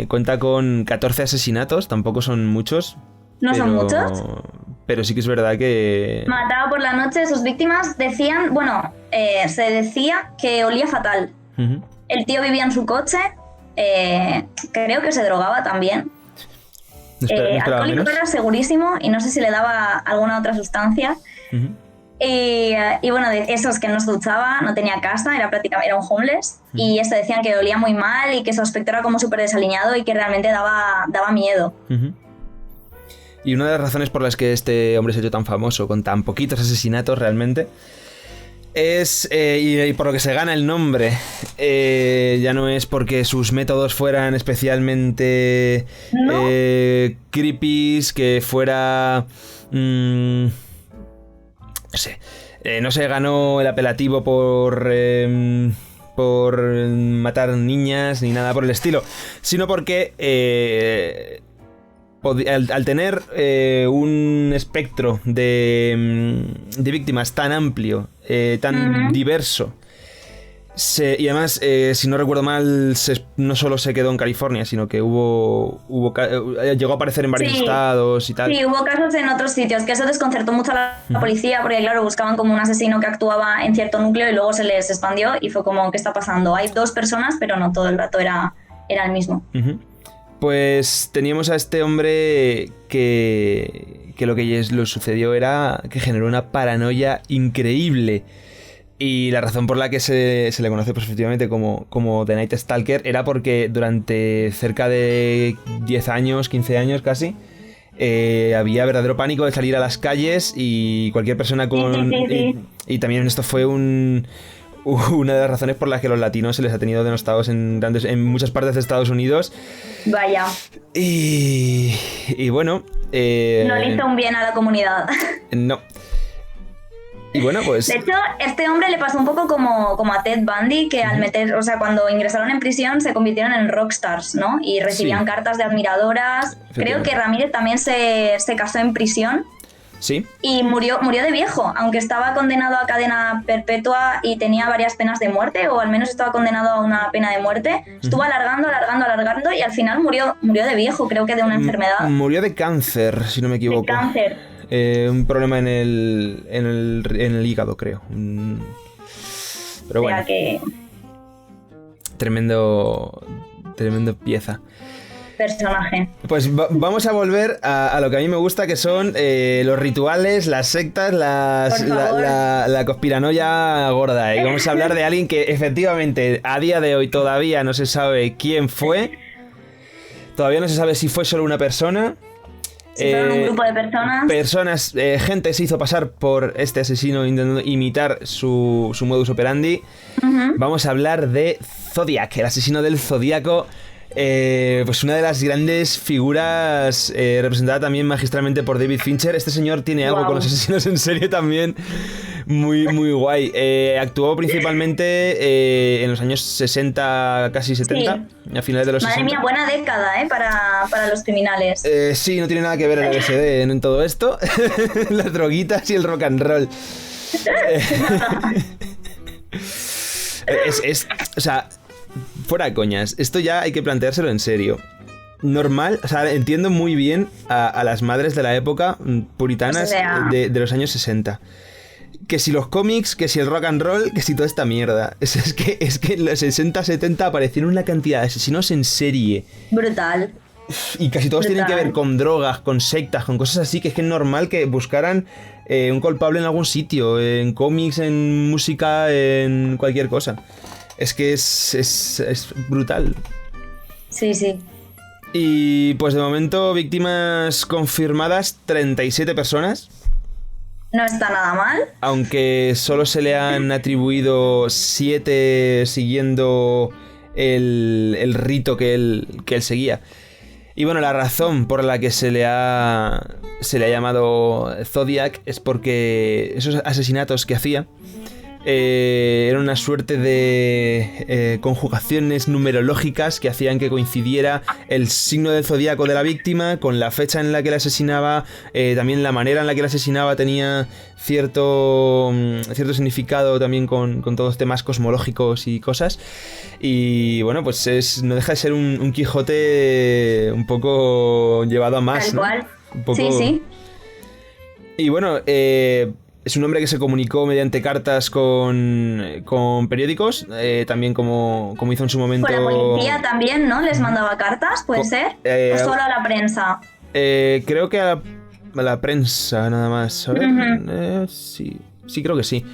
cuenta con 14 asesinatos, tampoco son muchos. ¿No son muchos? Pero sí que es verdad que... Mataba por la noche, sus víctimas decían... Bueno, se decía que olía fatal. El tío vivía en su coche, creo que se drogaba también. Alcohólico era segurísimo y no sé si le daba alguna otra sustancia. Y bueno, de esos que no se duchaba, no tenía casa, era un homeless. Y decían que olía muy mal y que su aspecto era como súper desaliñado y que realmente daba miedo. Y una de las razones por las que este hombre se ha hecho tan famoso, con tan poquitos asesinatos realmente, es, y por lo que se gana el nombre, ya no es porque sus métodos fueran especialmente creepy, que fuera... no sé, no se ganó el apelativo por matar niñas ni nada por el estilo, sino porque al tener un espectro de víctimas tan amplio, tan diverso, y además, si no recuerdo mal, no solo se quedó en California, sino que llegó a aparecer en varios estados y tal. Sí, hubo casos en otros sitios, que eso desconcertó mucho a la policía, porque claro, buscaban como un asesino que actuaba en cierto núcleo y luego se les expandió y fue como, ¿qué está pasando? Hay 2 personas, pero no todo el rato era el mismo. Pues teníamos a este hombre que lo que le sucedió era que generó una paranoia increíble. Y la razón por la que se le conoce pues, efectivamente como The Night Stalker era porque durante cerca de 10 años, 15 años casi, había verdadero pánico de salir a las calles y cualquier persona con... Y también esto fue una de las razones por las que los latinos se les ha tenido denostados en muchas partes de Estados Unidos. Vaya. Y bueno... no le hizo un bien a la comunidad. No. Y bueno, pues... De hecho, este hombre le pasó un poco como a Ted Bundy, que al cuando ingresaron en prisión se convirtieron en rockstars, ¿no? Y recibían cartas de admiradoras. Creo que Ramírez también se casó en prisión. Sí. Y murió de viejo, aunque estaba condenado a cadena perpetua y tenía varias penas de muerte, o al menos estaba condenado a una pena de muerte. Estuvo alargando y al final murió de viejo, creo que de una enfermedad. Murió de cáncer, si no me equivoco. De cáncer. Un problema en el hígado, creo. Pero bueno. Tremendo pieza. Personaje. Pues vamos a volver a lo que a mí me gusta, que son los rituales, las sectas, la conspiranoia gorda. Y vamos a hablar de alguien que efectivamente a día de hoy todavía no se sabe quién fue. Todavía no se sabe si fue solo una persona. Si fueron un grupo de personas. Gente se hizo pasar por este asesino intentando imitar su modus operandi. Vamos a hablar de Zodiac, el asesino del Zodíaco. Pues una de las grandes figuras representada también magistralmente por David Fincher. Este señor tiene algo con los asesinos en serie también muy, muy guay. Actuó principalmente en los años 60, casi 70, a finales de los 60. Madre mía, buena década, para los criminales. Sí, no tiene nada que ver el LSD en todo esto. Las droguitas y el rock and roll. O sea, fuera de coñas, esto ya hay que planteárselo en serio. normal, o sea, entiendo muy bien a las madres de la época puritanas, O sea, de los años 60. Que si los cómics, que si el rock and roll, que si toda esta mierda. Es que en los 60-70 aparecieron una cantidad de asesinos en serie. brutal. Y casi todos tienen que Brutal. ver con drogas, con sectas, con cosas así, que es normal que buscaran un culpable en algún sitio, en cómics, en música, en cualquier cosa. Es que es brutal. Sí, sí. Y pues de momento víctimas confirmadas 37 personas, No está nada mal. aunque solo se le han atribuido 7 siguiendo el rito que él seguía. Y bueno, la razón por la que se le ha llamado Zodiac es porque esos asesinatos que hacía eran una suerte de conjugaciones numerológicas que hacían que coincidiera el signo del zodiaco de la víctima con la fecha en la que la asesinaba. También la manera en la que la asesinaba tenía cierto significado también con todos temas cosmológicos y cosas. Y bueno, pues no deja de ser un Quijote un poco llevado a más, Tal ¿no? cual. Un poco... Sí, sí. Y bueno, es un hombre que se comunicó mediante cartas con periódicos, también como hizo en su momento... Con la policía también, ¿no? ¿Les mandaba cartas? ¿Puede ser? ¿O solo a la prensa? Creo que a la prensa nada más. A ver, Ujú. sí, creo que sí.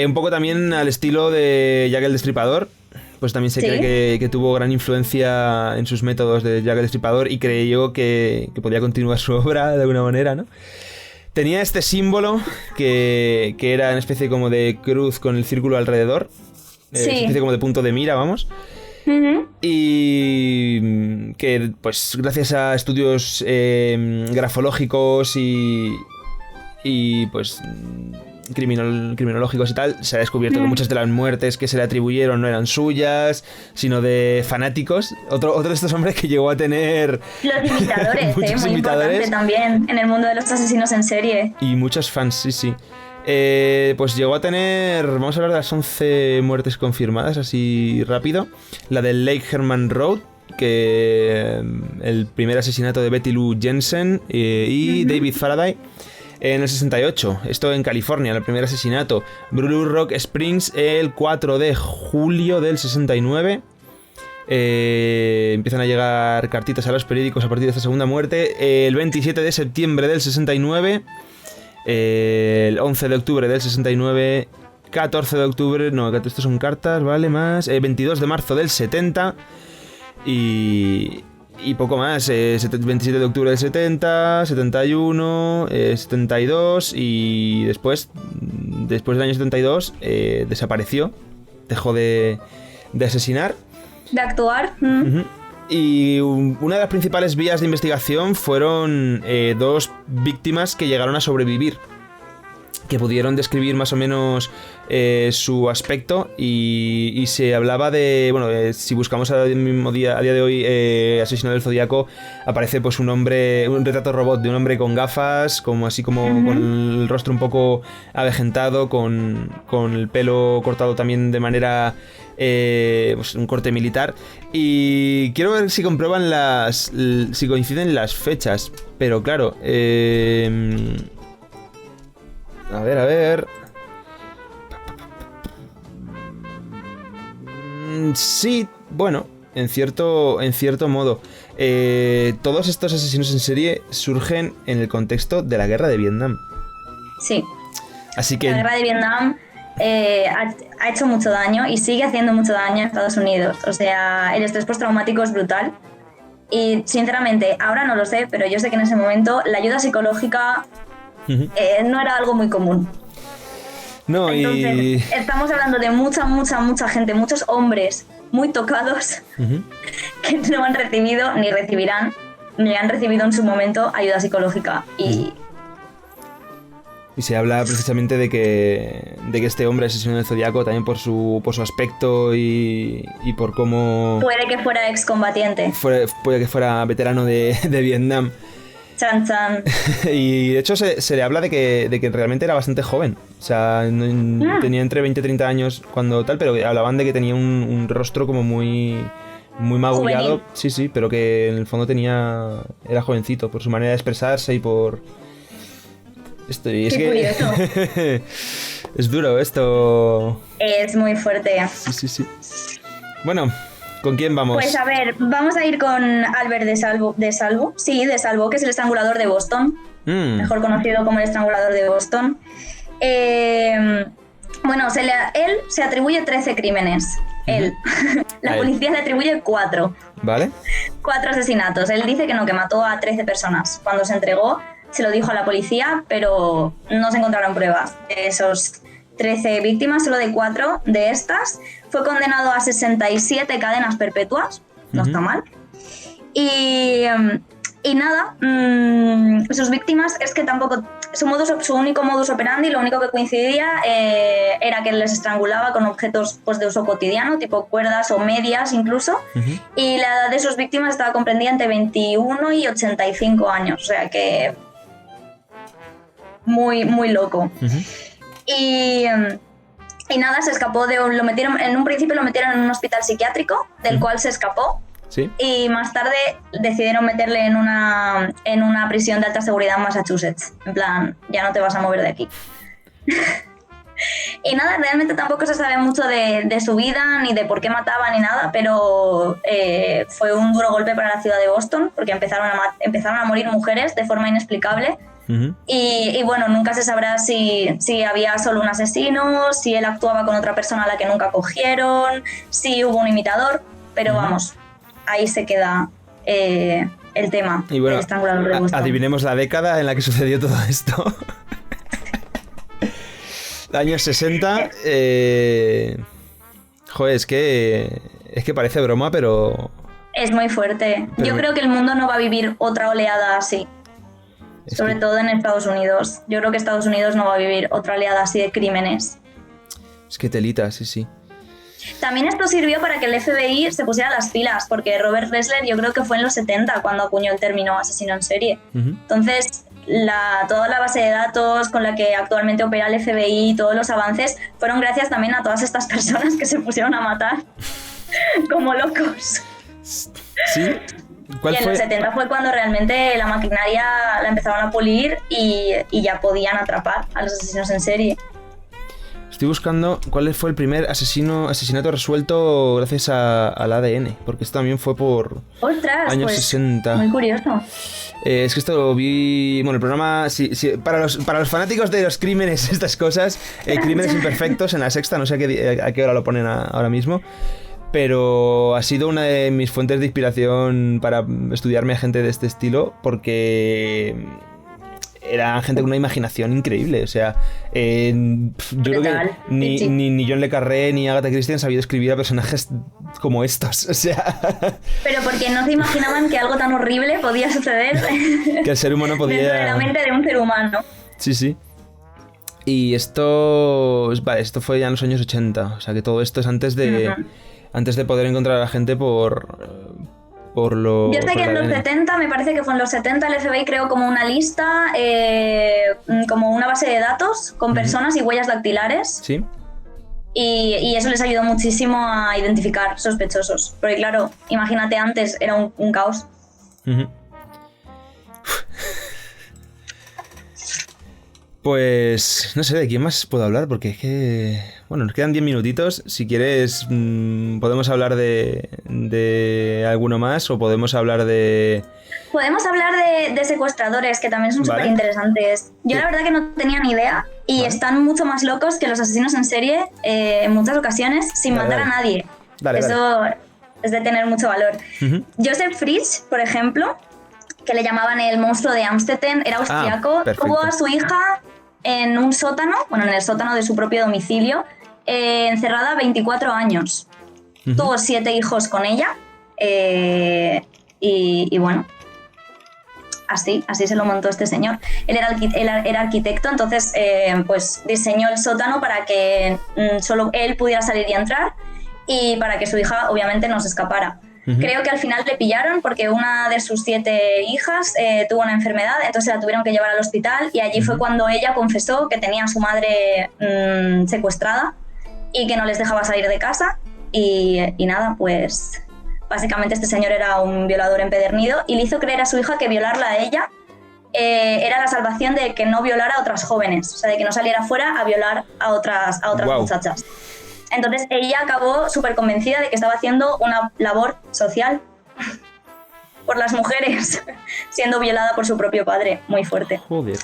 Un poco también al estilo de Jack el Destripador. Pues también se Sí. cree que tuvo gran influencia en sus métodos de Jack el Destripador y creyó que podía continuar su obra de alguna manera, ¿no? Tenía este símbolo que era una especie como de cruz con el círculo alrededor. Sí. Una especie como de punto de mira, vamos. Ujú. Y que, pues, gracias a estudios grafológicos y pues, criminológicos y tal, se ha descubierto que muchas de las muertes que se le atribuyeron no eran suyas, sino de fanáticos. Otro de estos hombres que llegó a tener Los imitadores, muchos muy imitadores importante también en el mundo de los asesinos en serie. y muchos fans, sí. Pues llegó a tener, vamos a hablar de las 11 muertes confirmadas, así rápido. La del Lake Herman Road, que el primer asesinato de Betty Lou Jensen y David Faraday en el 68. Esto en California, el primer asesinato. Blue Rock Springs el 4 de julio del 69. Empiezan a llegar cartitas a los periódicos a partir de esta segunda muerte. El 27 de septiembre del 69. El 11 de octubre del 69, 14 de octubre, no, estos son cartas, vale, más, 22 de marzo del 70 y poco más, 27 de octubre del 70, 71, 72 y después del año 72 desapareció, dejó de asesinar. De actuar. Uh-huh. Y una de las principales vías de investigación fueron 2 víctimas que llegaron a sobrevivir, que pudieron describir más o menos su aspecto y se hablaba de, bueno, si buscamos a día de hoy asesino del Zodíaco, aparece pues un retrato robot de un hombre con gafas, como así como con el rostro un poco avejentado, con el pelo cortado también de manera pues un corte militar, y quiero ver si comprueban si coinciden las fechas, pero claro, a ver. Sí, bueno, en cierto modo. Todos estos asesinos en serie surgen en el contexto de la guerra de Vietnam. Sí. Así que... La guerra de Vietnam ha hecho mucho daño y sigue haciendo mucho daño a Estados Unidos. O sea, el estrés postraumático es brutal. Y sinceramente, ahora no lo sé, pero yo sé que en ese momento la ayuda psicológica no era algo muy común. No, entonces, estamos hablando de mucha gente, muchos hombres muy tocados que no han recibido ni recibirán, ni han recibido en su momento ayuda psicológica. Y se habla precisamente de que este hombre asesino del Zodíaco, también por su aspecto y por cómo... Puede que fuera excombatiente. Puede que fuera veterano de Vietnam. Chan, chan. Y de hecho se le habla de que realmente era bastante joven. O sea, tenía entre 20 y 30 años cuando tal, pero hablaban de que tenía un rostro como muy muy magullado, juvenil. sí, pero que en el fondo era jovencito por su manera de expresarse y por... Esto, y es Qué curioso. Es duro esto. Es muy fuerte. Sí. Bueno, ¿con quién vamos? Pues a ver, vamos a ir con Albert de Salvo, que es el estrangulador de Boston, mejor conocido como el estrangulador de Boston. Bueno, él se atribuye 13 crímenes. Él. La policía le atribuye 4. ¿Vale? 4 asesinatos. Él dice que no, que mató a 13 personas. Cuando se entregó, se lo dijo a la policía, pero no se encontraron pruebas de esos 13 víctimas. Solo de 4 de estas. Fue condenado a 67 cadenas perpetuas. No está mal. Y nada, sus víctimas es que tampoco... Su único modus operandi, lo único que coincidía era que les estrangulaba con objetos pues, de uso cotidiano, tipo cuerdas o medias incluso, y la edad de sus víctimas estaba comprendida entre 21 y 85 años, o sea que muy, muy loco. Y nada, se escapó en un principio lo metieron en un hospital psiquiátrico, del cual se escapó. ¿Sí? Y más tarde decidieron meterle en una prisión de alta seguridad en Massachusetts. En plan, ya no te vas a mover de aquí. Y nada, realmente tampoco se sabe mucho de su vida, ni de por qué mataba, ni nada, pero fue un duro golpe para la ciudad de Boston, porque empezaron a morir mujeres de forma inexplicable. Y bueno, nunca se sabrá si había solo un asesino, si él actuaba con otra persona a la que nunca cogieron, si hubo un imitador, pero vamos... Ahí se queda el tema y bueno, del estrangulador de Boston. Adivinemos la década en la que sucedió todo esto. Años 60. Joder, es que parece broma, pero... Es muy fuerte. Yo creo que el mundo no va a vivir otra oleada así. Sobre todo en Estados Unidos. Yo creo que Estados Unidos no va a vivir otra oleada así de crímenes. Es que telita, sí. También esto sirvió para que el FBI se pusiera las pilas, porque Robert Ressler yo creo que fue en los 70 cuando acuñó el término asesino en serie. Entonces, toda la base de datos con la que actualmente opera el FBI y todos los avances fueron gracias también a todas estas personas que se pusieron a matar como locos. ¿Sí? Y en los 70 fue cuando realmente la maquinaria la empezaron a pulir y ya podían atrapar a los asesinos en serie. Estoy buscando cuál fue el primer asesinato resuelto gracias al ADN, porque esto también fue por años 60. Muy curioso. Es que esto lo vi... Bueno, el programa... para los fanáticos de los crímenes, estas cosas, Crímenes Imperfectos en La Sexta, no sé a qué hora lo ponen ahora mismo, pero ha sido una de mis fuentes de inspiración para estudiarme a gente de este estilo, porque... Era gente con una imaginación increíble, o sea, yo creo que ni John le Carré ni Agatha Christie han sabido escribir a personajes como estos, o sea... Pero porque no se imaginaban que algo tan horrible podía suceder que el ser humano podía... dentro de la mente de un ser humano. Sí. Y esto fue ya en los años 80, o sea que todo esto es antes de poder encontrar a la gente por lo... Yo sé que en los 70, me parece que fue en los 70, el FBI creó como una lista, como una base de datos con personas y huellas dactilares. Sí. Y eso les ayudó muchísimo a identificar sospechosos. Porque claro, imagínate, antes era un caos. Pues no sé de quién más puedo hablar, porque es que... Bueno, nos quedan 10 minutitos. Si quieres, podemos hablar de alguno más o podemos hablar de... Podemos hablar de secuestradores, que también son súper interesantes. Yo la verdad que no tenía ni idea y están mucho más locos que los asesinos en serie en muchas ocasiones sin matar a nadie. Eso es de tener mucho valor. Joseph Frisch, por ejemplo, que le llamaban el monstruo de Amstetten, era austriaco, tuvo a su hija en un sótano, en el sótano de su propio domicilio, encerrada 24 años. Tuvo 7 hijos con ella y bueno, así se lo montó este señor. Él era arquitecto, entonces pues diseñó el sótano para que solo él pudiera salir y entrar y para que su hija obviamente no se escapara. Creo que al final le pillaron porque una de sus 7 hijas tuvo una enfermedad, entonces la tuvieron que llevar al hospital y allí fue cuando ella confesó que tenía a su madre secuestrada y que no les dejaba salir de casa y nada, pues Básicamente este señor era un violador empedernido y le hizo creer a su hija que violarla a ella era la salvación de que no violara a otras jóvenes, o sea, de que no saliera fuera a violar a otras muchachas. Entonces ella acabó súper convencida de que estaba haciendo una labor social por las mujeres, siendo violada por su propio padre. Muy fuerte. Joder.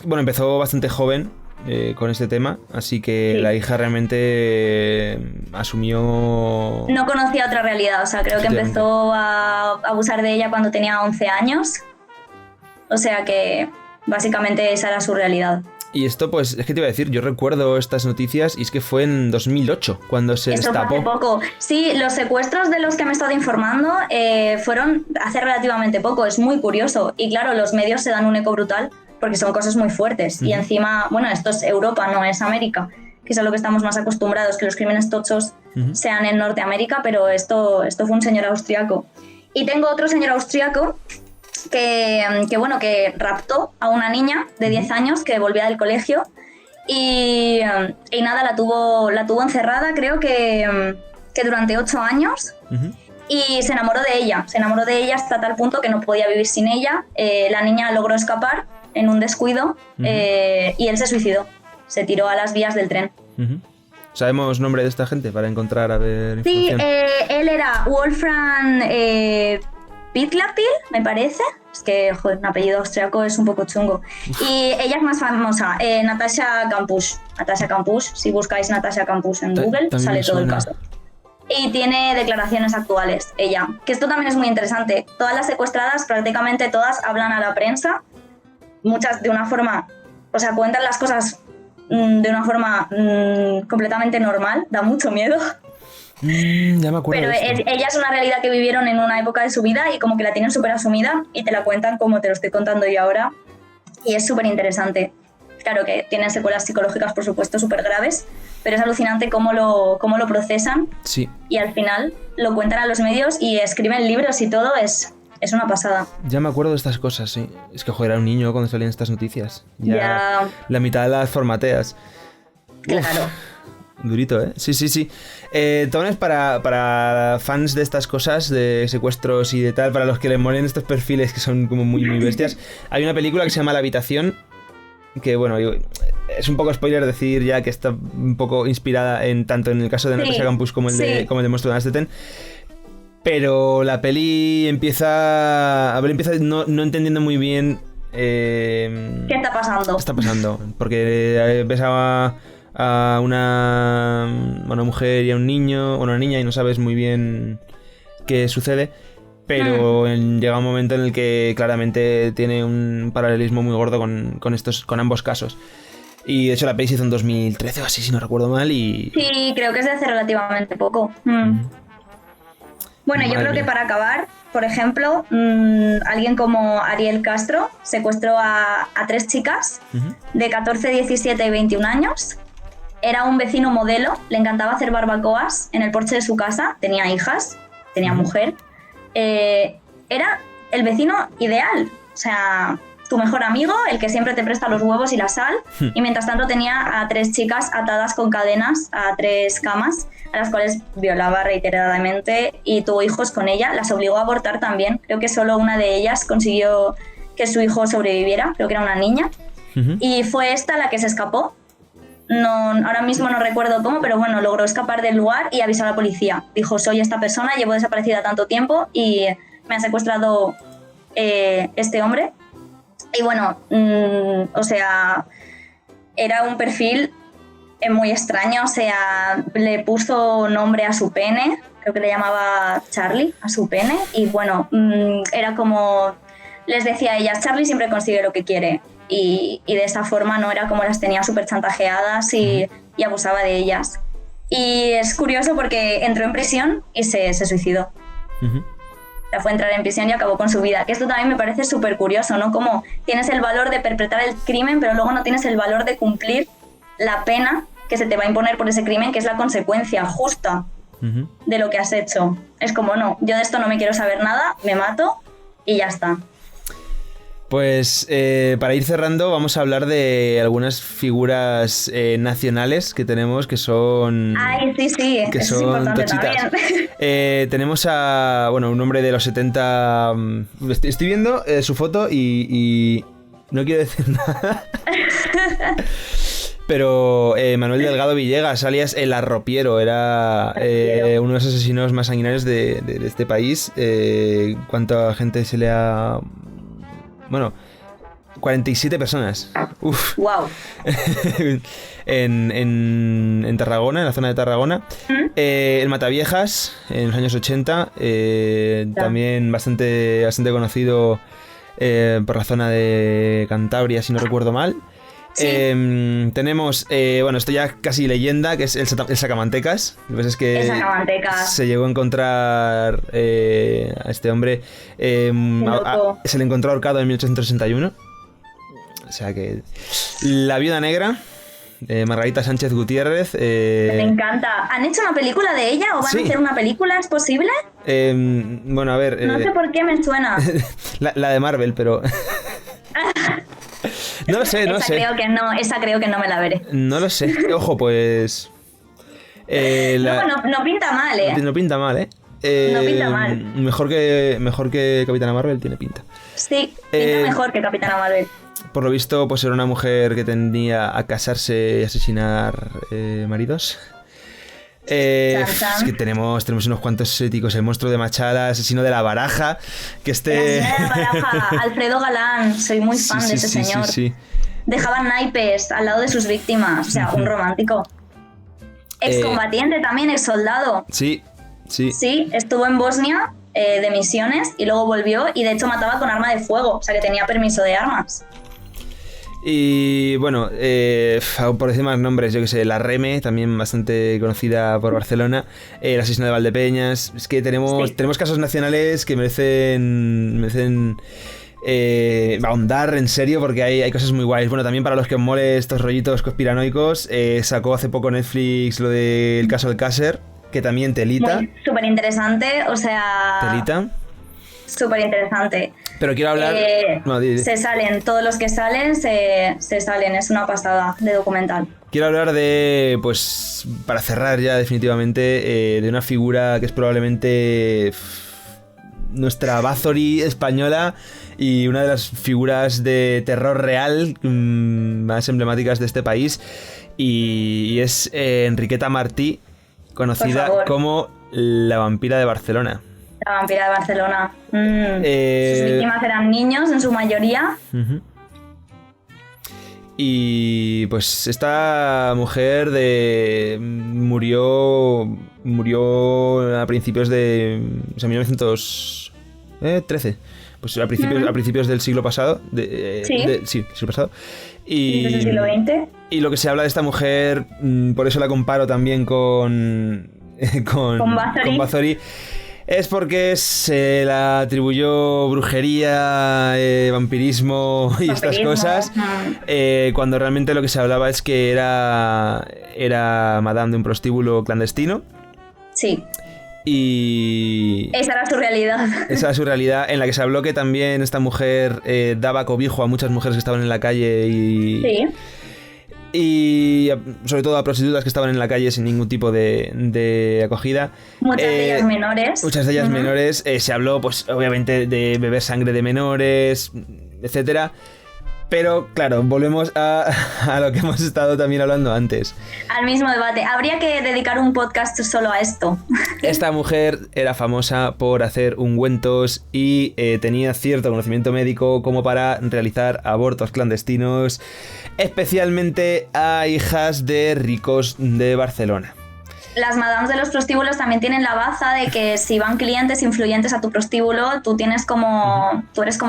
Bueno, empezó bastante joven con este tema, así que sí. La hija realmente asumió... No conocía otra realidad, o sea, creo que empezó a abusar de ella cuando tenía 11 años. O sea que básicamente esa era su realidad. Y esto, pues, es que te iba a decir, yo recuerdo estas noticias y es que fue en 2008 cuando se destapó. Hace poco. Sí, los secuestros de los que me he estado informando fueron hace relativamente poco, es muy curioso. Y claro, los medios se dan un eco brutal porque son cosas muy fuertes. Y encima, bueno, esto es Europa, no es América, que es a lo que estamos más acostumbrados, que los crímenes tochos sean en Norteamérica, pero esto fue un señor austriaco. Y tengo otro señor austriaco que raptó a una niña de 10 años que volvía del colegio y nada, la tuvo encerrada, creo que durante 8 años y se enamoró de ella hasta tal punto que no podía vivir sin ella. La niña logró escapar en un descuido y él se suicidó, se tiró a las vías del tren. ¿Sabemos nombre de esta gente para encontrar, a ver, información? Sí, él era Wolfram Pitlatil, me parece. Es que, joder, un apellido austriaco es un poco chungo. Y ella es más famosa, Natasha Kampusch. Natasha Kampusch, si buscáis Natasha Kampusch en Google, sale todo el caso. Y tiene declaraciones actuales, ella. Que esto también es muy interesante. Todas las secuestradas, prácticamente todas, hablan a la prensa. Muchas de una forma... O sea, cuentan las cosas de una forma completamente normal. Da mucho miedo. Ya me acuerdo. Pero ella es una realidad que vivieron en una época de su vida y como que la tienen súper asumida y te la cuentan como te lo estoy contando yo ahora. Y es súper interesante. Claro que tienen secuelas psicológicas, por supuesto, súper graves, pero es alucinante cómo lo procesan. Sí. Y al final lo cuentan a los medios y escriben libros y todo. Es una pasada. Ya me acuerdo de estas cosas, sí. Es que, joder, era un niño cuando salían estas noticias. Ya. La mitad de las formateas. Claro. Uf. Durito, ¿eh? Sí. Tones, para fans de estas cosas, de secuestros y de tal, para los que les molen estos perfiles que son como muy, muy bestias, hay una película que se llama La Habitación, que, bueno, es un poco spoiler decir ya que está un poco inspirada tanto en el caso de Natasha Kampusch como el de Monstruo de Amsterdam. Pero la peli empieza no entendiendo muy bien ¿qué está pasando? ¿Qué está pasando? Porque ves a una mujer y a un niño, o una niña, y no sabes muy bien qué sucede, pero llega un momento en el que claramente tiene un paralelismo muy gordo con ambos casos. Y de hecho la peli se hizo en 2013 o así, si no recuerdo mal. Sí, creo que es de hace relativamente poco. Bueno, yo creo que para acabar, por ejemplo, alguien como Ariel Castro secuestró a 3 chicas de 14, 17 y 21 años. Era un vecino modelo, le encantaba hacer barbacoas en el porche de su casa, tenía hijas, tenía mujer. Era el vecino ideal, o sea, tu mejor amigo, el que siempre te presta los huevos y la sal, y mientras tanto tenía a 3 chicas atadas con cadenas a 3 camas, a las cuales violaba reiteradamente y tuvo hijos con ella, las obligó a abortar también. Creo que solo una de ellas consiguió que su hijo sobreviviera, creo que era una niña, y fue esta la que se escapó. No, ahora mismo no recuerdo cómo, pero bueno, logró escapar del lugar y avisó a la policía. Dijo, soy esta persona, llevo desaparecida tanto tiempo y me ha secuestrado este hombre. Y bueno, o sea, era un perfil muy extraño, o sea, le puso nombre a su pene, creo que le llamaba Charlie a su pene, y bueno, era como, les decía a ellas, Charlie siempre consigue lo que quiere. Y de esa forma no era como las tenía súper chantajeadas y abusaba de ellas. Y es curioso porque entró en prisión y se suicidó. La fue a entrar en prisión y acabó con su vida. Que esto también me parece súper curioso, ¿no? Como tienes el valor de perpetrar el crimen, pero luego no tienes el valor de cumplir la pena que se te va a imponer por ese crimen, que es la consecuencia justa de lo que has hecho. Es como, no, yo de esto no me quiero saber nada, me mato y ya está. Pues para ir cerrando vamos a hablar de algunas figuras nacionales que tenemos que son... Ay, sí, que eso son es importante tochitas. también. Tenemos a, bueno, un hombre de los 70... Estoy viendo su foto y no quiero decir nada. Pero Manuel Delgado Villegas, alias El Arropiero, era uno de los asesinos más sanguinarios de este país. ¿Cuánta gente se le ha...? Bueno, 47 personas. Uf. Wow. en Tarragona, en la zona de Tarragona. El Mataviejas, en los años 80. También bastante conocido por la zona de Cantabria, si no recuerdo mal. Sí. Tenemos, bueno, esto ya casi leyenda, que es el Sacamantecas. Lo que pasa es que se llegó a encontrar a este hombre. Se le encontró ahorcado en 1861. O sea que... La Viuda Negra, Margarita Sánchez Gutiérrez. Me encanta. ¿Han hecho una película de ella o van a hacer una película? ¿Es posible? Bueno, a ver... No sé por qué me suena. la de Marvel, pero... No lo sé, no sé. Esa creo que no me la veré. No lo sé. Ojo, pues... No pinta mal, ¿eh? No pinta mal, ¿eh? No pinta mal. Mejor que Capitana Marvel tiene pinta. Sí, pinta mejor que Capitana Marvel. Por lo visto, pues era una mujer que tendía a casarse y asesinar maridos. Es que tenemos unos cuantos éticos. El monstruo de Machala, asesino de la Baraja. Que de la Baraja, Alfredo Galán. Soy muy fan de ese señor. Sí. Dejaban naipes al lado de sus víctimas. O sea, un romántico. Excombatiente también, exsoldado. Sí. Sí, estuvo en Bosnia de misiones y luego volvió y de hecho mataba con arma de fuego. O sea, que tenía permiso de armas. Y bueno, por decir más nombres, yo que sé, la Reme, también bastante conocida por Barcelona, el asesino de Valdepeñas. Es que tenemos casos nacionales que merecen ahondar en serio, porque hay cosas muy guays. Bueno, también para los que os mole estos rollitos conspiranoicos, sacó hace poco Netflix lo del caso Alcácer, que también telita. Súper interesante, o sea... Telita. Súper interesante. Pero quiero hablar... Se salen, todos los que salen se salen, es una pasada de documental. Quiero hablar de, pues, para cerrar ya definitivamente, de una figura que es probablemente nuestra Bathory española y una de las figuras de terror real más emblemáticas de este país, y es Enriqueta Martí, conocida como la vampira de Barcelona. La vampira de Barcelona. Sus víctimas eran niños en su mayoría. Y pues esta mujer murió a principios de... O sea, 1913. Pues a principios del siglo pasado. Siglo pasado. Desde el siglo XX. Y lo que se habla de esta mujer, por eso la comparo también con Bathory. Es porque se la atribuyó brujería, vampirismo y estas cosas, cuando realmente lo que se hablaba es que era madame de un prostíbulo clandestino. Sí. Y... Esa era su realidad. Esa era su realidad, en la que se habló que también esta mujer daba cobijo a muchas mujeres que estaban en la calle y sobre todo a prostitutas que estaban en la calle sin ningún tipo de acogida. Muchas de ellas menores. Muchas de ellas menores. Se habló, pues, obviamente, de beber sangre de menores, etcétera. Pero, claro, volvemos a lo que hemos estado también hablando antes. Al mismo debate. Habría que dedicar un podcast solo a esto. Esta mujer era famosa por hacer ungüentos y tenía cierto conocimiento médico como para realizar abortos clandestinos, especialmente a hijas de ricos de Barcelona. Las madames de los prostíbulos también tienen la baza de que si van clientes influyentes a tu prostíbulo, tú eres como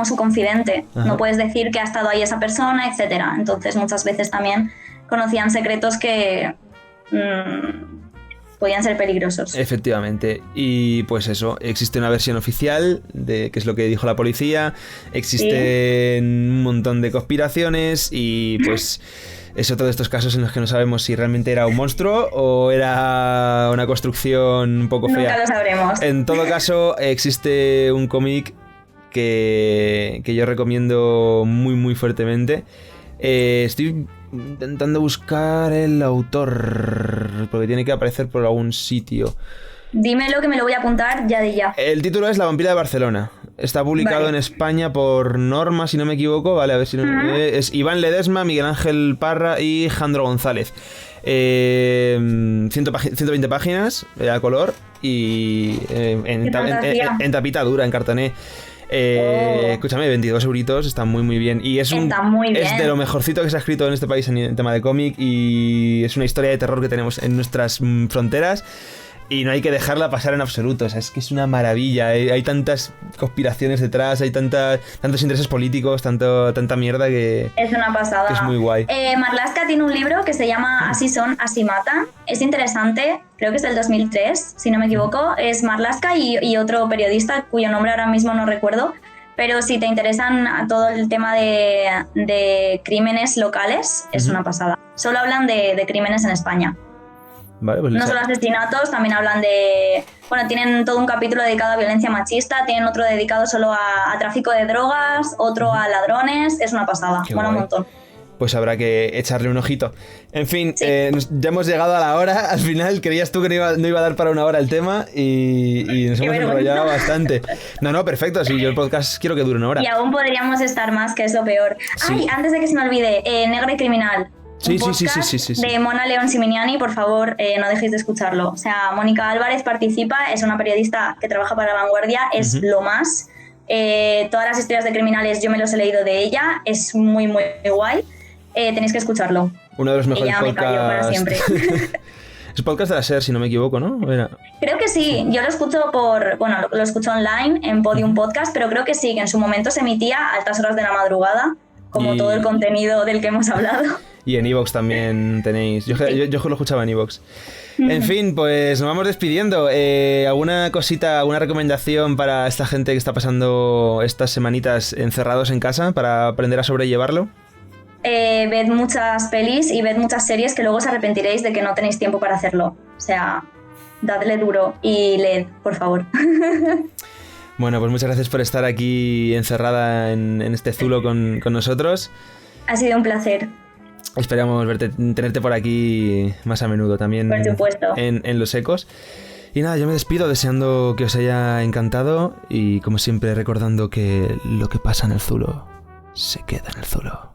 su confidente. Ajá. No puedes decir que ha estado ahí esa persona, etcétera. Entonces muchas veces también conocían secretos que podían ser peligrosos. Efectivamente. Y pues eso, existe una versión oficial de que es lo que dijo la policía. Existen un montón de conspiraciones y pues... Es otro de estos casos en los que no sabemos si realmente era un monstruo o era una construcción un poco fea. Nunca lo sabremos. En todo caso, existe un cómic que yo recomiendo muy, muy fuertemente. Estoy intentando buscar el autor, porque tiene que aparecer por algún sitio. Dímelo que me lo voy a apuntar ya de ya. El título es La vampira de Barcelona. Está publicado en España por Norma, si no me equivoco. Vale, a ver si no... Es Iván Ledesma, Miguel Ángel Parra y Jandro González. 120 páginas a color y en tapita dura, en cartoné. Escúchame, 22 euritos, está muy muy bien. Y es de lo mejorcito que se ha escrito en este país en tema de cómic. Y es una historia de terror que tenemos en nuestras fronteras. Y no hay que dejarla pasar en absoluto. O sea, es que es una maravilla. Hay tantas conspiraciones detrás, hay tantos intereses políticos, tanta mierda que... Es una pasada. Que es muy guay. Marlaska tiene un libro que se llama Así son, así matan. Es interesante, creo que es del 2003, si no me equivoco. Es Marlaska y otro periodista cuyo nombre ahora mismo no recuerdo. Pero si te interesan todo el tema de crímenes locales, es una pasada. Solo hablan de crímenes en España. Vale, pues no solo asesinatos, también hablan de... Bueno, tienen todo un capítulo dedicado a violencia machista, tienen otro dedicado solo a tráfico de drogas, otro a ladrones, es una pasada, mola un montón. Pues habrá que echarle un ojito. En fin, sí. Ya hemos llegado a la hora, al final creías tú que no iba a dar para una hora el tema y nos hemos enrollado bastante. No, perfecto, sí, yo el podcast quiero que dure una hora. Y aún podríamos estar más, que es lo peor. Sí. Ay, antes de que se me olvide, Negra y Criminal. Sí. De Mona León Siminiani, por favor, no dejéis de escucharlo. O sea, Mónica Álvarez participa, es una periodista que trabaja para La Vanguardia, es lo más. Todas las historias de criminales yo me los he leído de ella, es muy, muy guay. Tenéis que escucharlo. Uno de los mejores podcasts. Me callo para siempre. Es podcast de la SER, si no me equivoco, ¿no? Creo que sí. Yo lo escucho lo escucho online en Podium Podcast, pero creo que sí, que en su momento se emitía a altas horas de la madrugada, como todo el contenido del que hemos hablado. Y en iVoox también tenéis. Yo lo escuchaba en iVoox. En fin, pues nos vamos despidiendo. ¿Alguna cosita, alguna recomendación para esta gente que está pasando estas semanitas encerrados en casa para aprender a sobrellevarlo? Ved muchas pelis y ved muchas series que luego os arrepentiréis de que no tenéis tiempo para hacerlo. O sea, dadle duro y leed, por favor. Bueno, pues muchas gracias por estar aquí encerrada en este zulo con nosotros. Ha sido un placer. Esperamos tenerte por aquí más a menudo también. Por supuesto. En Los Ecos. Y nada, yo me despido deseando que os haya encantado y como siempre recordando que lo que pasa en el zulo se queda en el zulo.